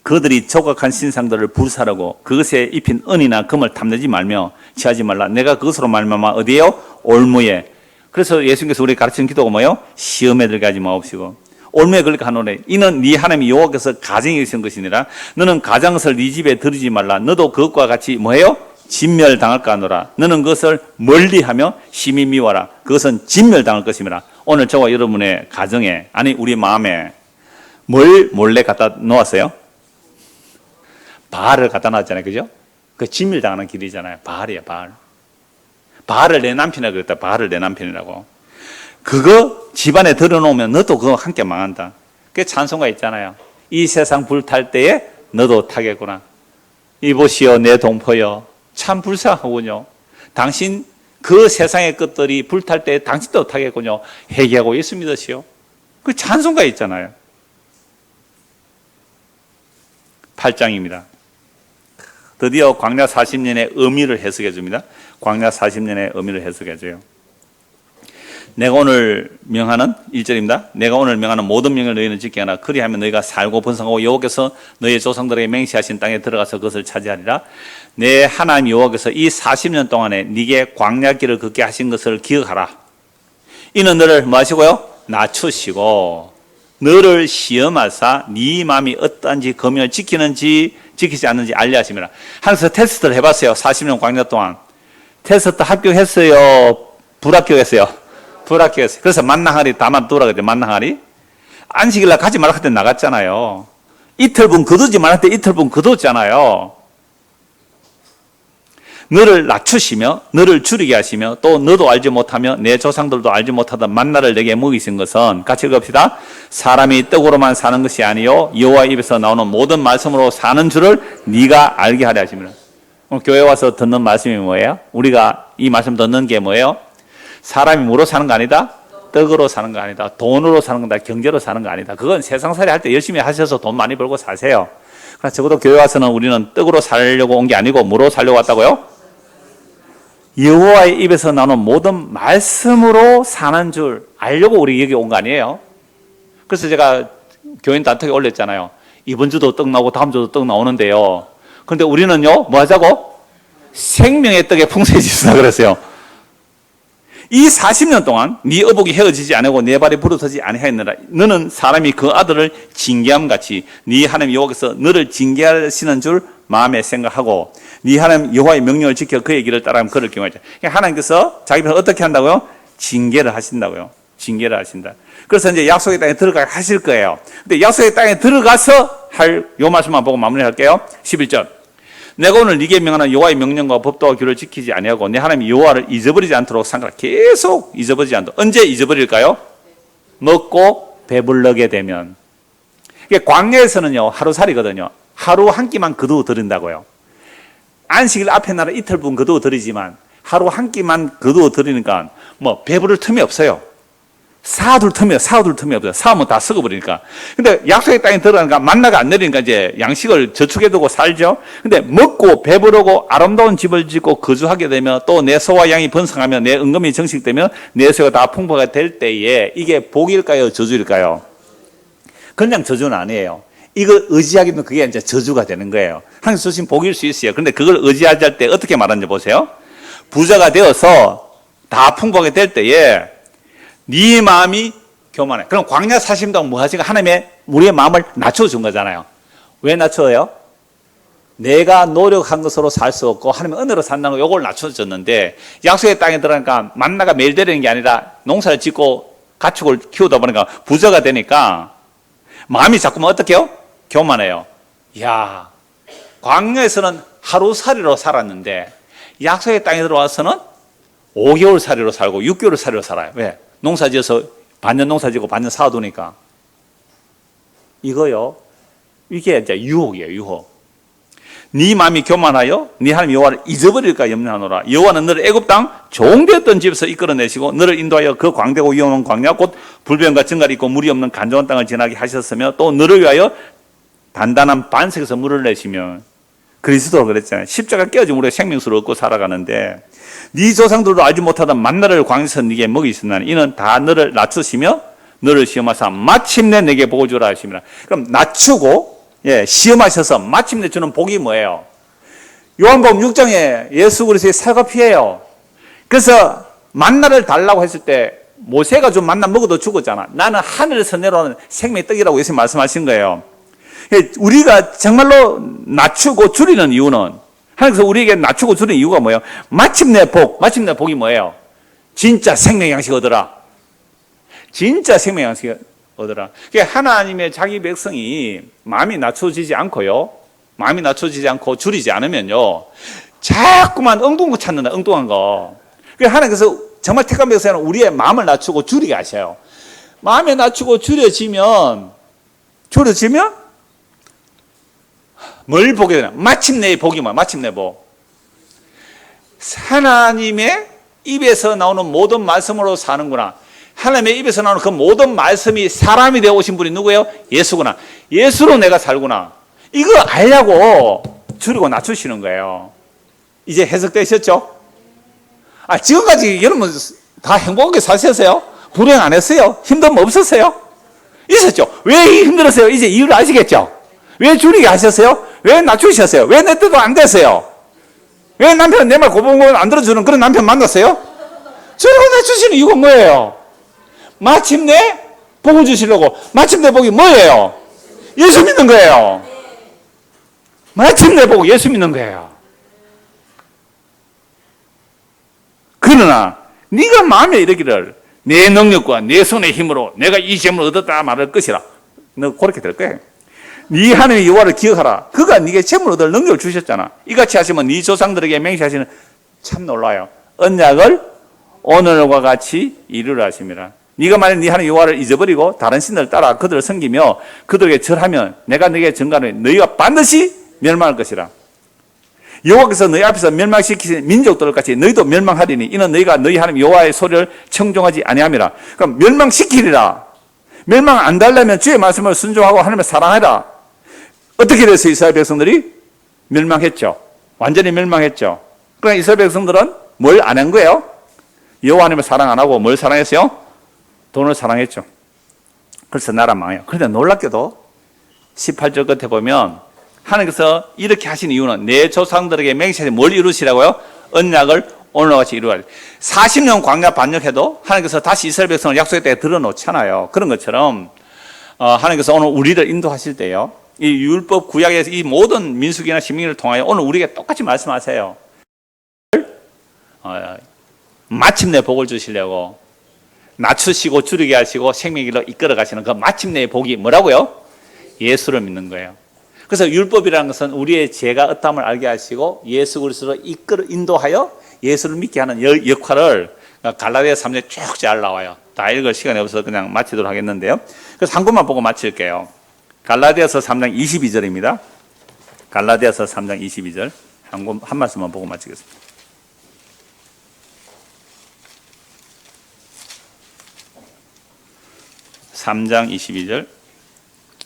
Speaker 1: 그들이 조각한 신상들을 불사르고 그것에 입힌 은이나 금을 탐내지 말며 취하지 말라. 내가 그것으로 말미암아 어디에요? 올무에. 그래서 예수님께서 우리 가르치는 기도가 뭐예요? 시험에 들어가지 마옵시고 올무에 걸리게 하노래. 이는 네 하나님 여호와께서 가정에 계신 것이니라. 너는 가장것을 네 집에 들이지 말라. 너도 그것과 같이 뭐예요? 진멸당할까 하노라. 너는 그것을 멀리하며 심히 미워하라. 그것은 진멸당할 것임이라. 오늘 저와 여러분의 가정에 아니 우리 마음에 뭘 몰래 갖다 놓았어요? 바알을 갖다 놨잖아요. 그죠? 그 진멸당하는 길이잖아요. 바알이에요. 바알을 내 남편이라고 그랬다. 바알을 내 남편이라고. 그거 집안에 들여놓으면 너도 그거 함께 망한다. 그 찬송가 있잖아요. 이 세상 불탈 때에 너도 타겠구나. 이보시오 내 동포여. 참 불쌍하군요. 당신 그 세상의 것들이 불탈 때에 당신도 타겠군요. 회개하고 예수 믿으시오. 그 찬송가 있잖아요. 8장입니다. 드디어 광야 40년의 의미를 해석해 줍니다. 광야 40년의 의미를 해석해 줘요. 내가 오늘 명하는 1절입니다. 내가 오늘 명하는 모든 명을 너희는 지키게 하라. 그리하면 너희가 살고 번성하고 여호와께서 너희의 조상들에게 맹세하신 땅에 들어가서 그것을 차지하리라. 내 하나님 여호와께서 이 40년 동안에 네게 광야길을 걷게 하신 것을 기억하라. 이는 너를 뭐 하시고요? 낮추시고 너를 시험하사 네 마음이 어떠한지 검열 지키는지 지키지 않는지 알려 하심이라. 하나님께서 테스트를 해봤어요. 40년 광야 동안. 테스트 합격했어요? 불합격했어요? 불합격했어요. 그래서 만나하리 다만 두라 그랬죠. 만나하리. 안식일날 가지 말라 그때 나갔잖아요. 이틀분 거두지 말라 때 이틀분 거뒀잖아요. 너를 낮추시며 너를 줄이게 하시며 또 너도 알지 못하며 내 조상들도 알지 못하던 만나를 내게 먹이신 것은 같이 읽읍시다. 사람이 떡으로만 사는 것이 아니요 여호와 입에서 나오는 모든 말씀으로 사는 줄을 네가 알게 하려 하십니다. 오늘 교회 와서 듣는 말씀이 뭐예요? 우리가 이 말씀 듣는 게 뭐예요? 사람이 뭐로 사는 거 아니다? 떡으로 사는 거 아니다. 돈으로 사는 거다. 경제로 사는 거 아니다. 그건 세상살이 할 때 열심히 하셔서 돈 많이 벌고 사세요. 그러나 적어도 교회 와서는 우리는 떡으로 살려고 온 게 아니고 뭐로 살려고 왔다고요? 여호와의 입에서 나오는 모든 말씀으로 사는 줄 알려고 우리 여기 온 거 아니에요? 그래서 제가 교인 단톡에 올렸잖아요. 이번 주도 떡 나오고 다음 주도 떡 나오는데요. 그런데 우리는요, 뭐 하자고? 생명의 떡에 풍성해지시다 그랬어요. 이 40년 동안 네 어복이 헤어지지 아니하고 네 발이 부러지지 아니하였느라. 너는 사람이 그 아들을 징계함같이 네 하나님 여호와께서 너를 징계하시는 줄 마음에 생각하고 네 하나님 여호와의 명령을 지켜 그의 길을 따라하면 그를 경외하자. 하나님께서 자기 편을 어떻게 한다고요? 징계를 하신다고요. 징계를 하신다. 그래서 이제 약속의 땅에 들어가 하실 거예요. 근데 약속의 땅에 들어가서 할 요 말씀만 보고 마무리할게요. 11절. 내가 오늘 네게 명하는 여호와의 명령과 법도와 규를 지키지 아니하고 내 하나님 여호와를 잊어버리지 않도록 삼가라. 계속 잊어버리지 않도록. 언제 잊어버릴까요? 먹고 배불러게 되면. 이게 광야에서는요 하루살이거든요. 하루 한 끼만 거두어 드린다고요. 안식일 앞에 나라 이틀분 거두어 드리지만 하루 한 끼만 거두어 드리니까 뭐 배부를 틈이 없어요. 사둘 틈이 없어요. 사오면 다 썩어버리니까. 근데 약속의 땅에 들어가니까 만나가 안 내리니까 이제 양식을 저축해두고 살죠. 근데 먹고 배부르고 아름다운 집을 짓고 거주하게 되면 또 내 소와 양이 번성하면 내 은금이 정식되면 내 소가 다 풍부가 될 때에 이게 복일까요? 저주일까요? 그냥 저주는 아니에요. 이거 의지하게 되면 그게 이제 저주가 되는 거예요. 하나님 주신 복일 수 있어요. 그런데 그걸 의지하지 할 때 어떻게 말하는지 보세요. 부자가 되어서 다 풍부하게 될 때에 네 마음이 교만해. 그럼 광야 40년 동안 뭐 하시가? 하나님의 우리의 마음을 낮춰준 거잖아요. 왜 낮춰요? 내가 노력한 것으로 살 수 없고 하나님의 은혜로 산다는 거 요걸 낮춰줬는데 약속의 땅에 들어가니까 만나가 매일 되는 게 아니라 농사를 짓고 가축을 키우다 보니까 부자가 되니까 마음이 자꾸만 어떻게 해요? 교만해요. 이야, 광야에서는 하루살이로 살았는데 약속의 땅에 들어와서는 5개월 살이로 살고 6개월 살이로 살아요. 왜? 농사 지어서 반년 농사 지고 반년 사두니까. 이거요. 이게 이제 유혹이에요, 유혹. 네 마음이 교만하여 네 하나님 여호와를 잊어버릴까 염려하노라. 여호와는 너를 애굽 땅 종되었던 집에서 이끌어내시고 너를 인도하여 그 광대고 위험한 광야 곧 불변과 증갈이 있고 물이 없는 간조한 땅을 지나게 하셨으며 또 너를 위하여 단단한 반석에서 물을 내시며 그리스도로 그랬잖아요. 십자가 깨어지면 우리가 생명수를 얻고 살아가는데 네 조상들도 알지 못하던 만나를 광야에서 네게 먹이셨나니 이는 다 너를 낮추시며 너를 시험하사 마침내 내게 복을 주라 하심이라. 그럼 낮추고 시험하셔서 마침내 주는 복이 뭐예요? 요한복음 6장에 예수 그리스도의 살과 피예요. 그래서 만나를 달라고 했을 때 모세가 좀 만나 먹어도 죽었잖아. 나는 하늘에서 내려오는 생명의 떡이라고 예수님 말씀하신 거예요. 우리가 정말로 낮추고 줄이는 이유는 하나님께서 우리에게 낮추고 줄이는 이유가 뭐예요? 마침내 복이 뭐예요? 진짜 생명 양식 얻어라. 진짜 생명 양식 얻어라. 그러니까 하나님의 자기 백성이 마음이 낮춰지지 않고요. 마음이 낮춰지지 않고 줄이지 않으면요. 자꾸만 엉뚱한 거 찾는다. 엉뚱한 거. 그러니까 하나님께서 정말 택한 백성은 우리의 마음을 낮추고 줄이게 하셔요. 마음이 낮추고 줄여지면 뭘 보게 되나? 마침내의 복이 뭐야? 마침내 복. 하나님의 입에서 나오는 모든 말씀으로 사는구나. 하나님의 입에서 나오는 그 모든 말씀이 사람이 되어 오신 분이 누구예요? 예수구나. 예수로 내가 살구나. 이거 알려고 줄이고 낮추시는 거예요. 이제 해석되셨죠? 지금까지 여러분 다 행복하게 사셨어요? 불행 안 했어요? 힘듦 없었어요? 있었죠? 왜 힘들었어요? 이제 이유를 아시겠죠? 왜 줄이게 하셨어요? 왜 낮추셨어요? 왜 내 뜻도 안 됐어요? 왜 남편 내 말 고분고분 안 들어주는 그런 남편 만났어요? 줄이고 낮추시는 이유가 뭐예요? 마침내 복을 주시려고. 마침내 복이 뭐예요? 예수 믿는 거예요. 마침내 복 예수 믿는 거예요. 그러나 네가 마음에 이르기를 내 능력과 내 손의 힘으로 내가 이 재물을 얻었다 말할 것이라. 너 그렇게 될 거예요. 네 하나님의 여호와를 기억하라. 그가 네게 재물을 얻을 능력을 주셨잖아. 이같이 하시면 네 조상들에게 맹세하시는 참 놀라요. 언약을 오늘과 같이 이루라 하심이라. 네가 만약 네 하나님 여호와를 잊어버리고 다른 신들을 따라 그들을 섬기며 그들에게 절하면 내가 네게 증가하노니 너희가 반드시 멸망할 것이라. 여호와께서 너희 앞에서 멸망시키신 민족들을 같이 너희도 멸망하리니 이는 너희가 너희 하나님 여호와의 소리를 청종하지 아니함이라. 그럼 멸망시키리라. 멸망 안 달라면 주의 말씀을 순종하고 하나님을 사랑하라. 어떻게 됐어요? 이스라엘 백성들이 멸망했죠. 완전히 멸망했죠. 그러니까 이스라엘 백성들은 뭘 안 한 거예요? 여호와 하나님을 사랑 안 하고 뭘 사랑했어요? 돈을 사랑했죠. 그래서 나라 망해요. 그런데 놀랍게도 18절 끝에 보면 하나님께서 이렇게 하신 이유는 내 조상들에게 맹세하신 뭘 이루시라고요? 언약을 오늘과 같이 이루어야 돼. 40년 광야 반역해도 하나님께서 다시 이스라엘 백성을 약속의 때에 들어놓잖아요. 그런 것처럼 하나님께서 오늘 우리를 인도하실 때요. 이 율법 구약에서 이 모든 민수기나 신명기를 통하여 오늘 우리에게 똑같이 말씀하세요. 마침내 복을 주시려고 낮추시고 줄이게 하시고 생명길로 이끌어 가시는 그 마침내의 복이 뭐라고요? 예수를 믿는 거예요. 그래서 율법이라는 것은 우리의 죄가 어떠함을 알게 하시고 예수 그리스도로 이끌어 인도하여 예수를 믿게 하는 역할을 갈라디아 3장에 쭉 잘 나와요. 다 읽을 시간이 없어서 그냥 마치도록 하겠는데요. 그래서 한 곳만 보고 마칠게요. 갈라디아서 3장 22절입니다. 갈라디아서 3장 22절 한 말씀만 보고 마치겠습니다. 3장 22절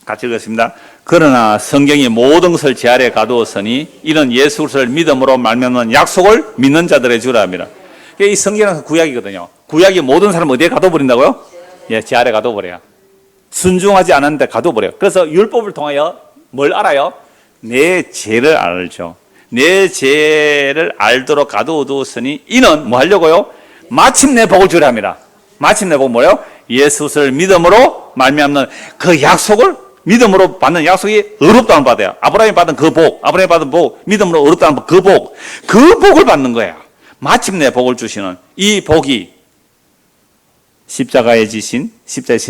Speaker 1: 같이 읽겠습니다. 그러나 성경이 모든 것을 제 아래 가두었으니 이는 예수 그리스도를 믿음으로 말미암는 약속을 믿는 자들의 주라 합니다. 이 성경은 구약이거든요. 구약이 모든 사람 어디에 가둬버린다고요? 예, 제 아래 가둬버려요. 순종하지 않았는데 가둬버려요. 그래서 율법을 통하여 뭘 알아요? 내 죄를 알죠. 내 죄를 알도록 가두었으니 이는 뭐 하려고요? 마침내 복을 주려 합니다. 마침내 복 뭐예요? 예수 그리스도를 믿음으로 말미암는 그 약속을 믿음으로 받는 약속이 의롭다는 받아요. 아브라함이 받은 그 복, 아브라함이 받은 복, 믿음으로 의롭다는 그 복, 그 복을 받는 거예요. 마침내 복을 주시는 이 복이 십자가에 지신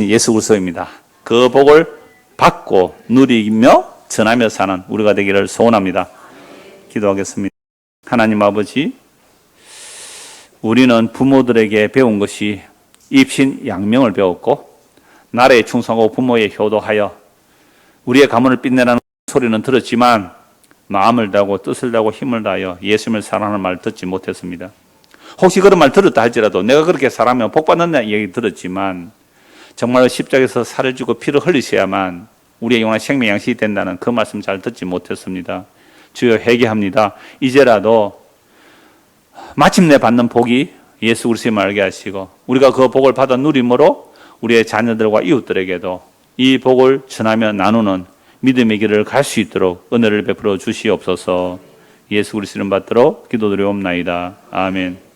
Speaker 1: 예수 그리스도입니다. 그 복을 받고 누리며 전하며 사는 우리가 되기를 소원합니다. 기도하겠습니다. 하나님 아버지, 우리는 부모들에게 배운 것이 입신 양명을 배웠고 나라에 충성하고 부모에 효도하여 우리의 가문을 빛내라는 소리는 들었지만 마음을 다하고 뜻을 다하고 힘을 다하여 예수님을 사랑하는 말을 듣지 못했습니다. 혹시 그런 말 들었다 할지라도 내가 그렇게 살아면 복 받는다는 얘기 들었지만 정말로 십자가에서 살을 주고 피를 흘리셔야만 우리의 영원한 생명 양식이 된다는 그 말씀 잘 듣지 못했습니다. 주여 회개합니다. 이제라도 마침내 받는 복이 예수 그리스도임을 알게 하시고 우리가 그 복을 받아 누림으로 우리의 자녀들과 이웃들에게도 이 복을 전하며 나누는 믿음의 길을 갈 수 있도록 은혜를 베풀어 주시옵소서. 예수 그리스도 이름 받들어 기도드리옵나이다. 아멘.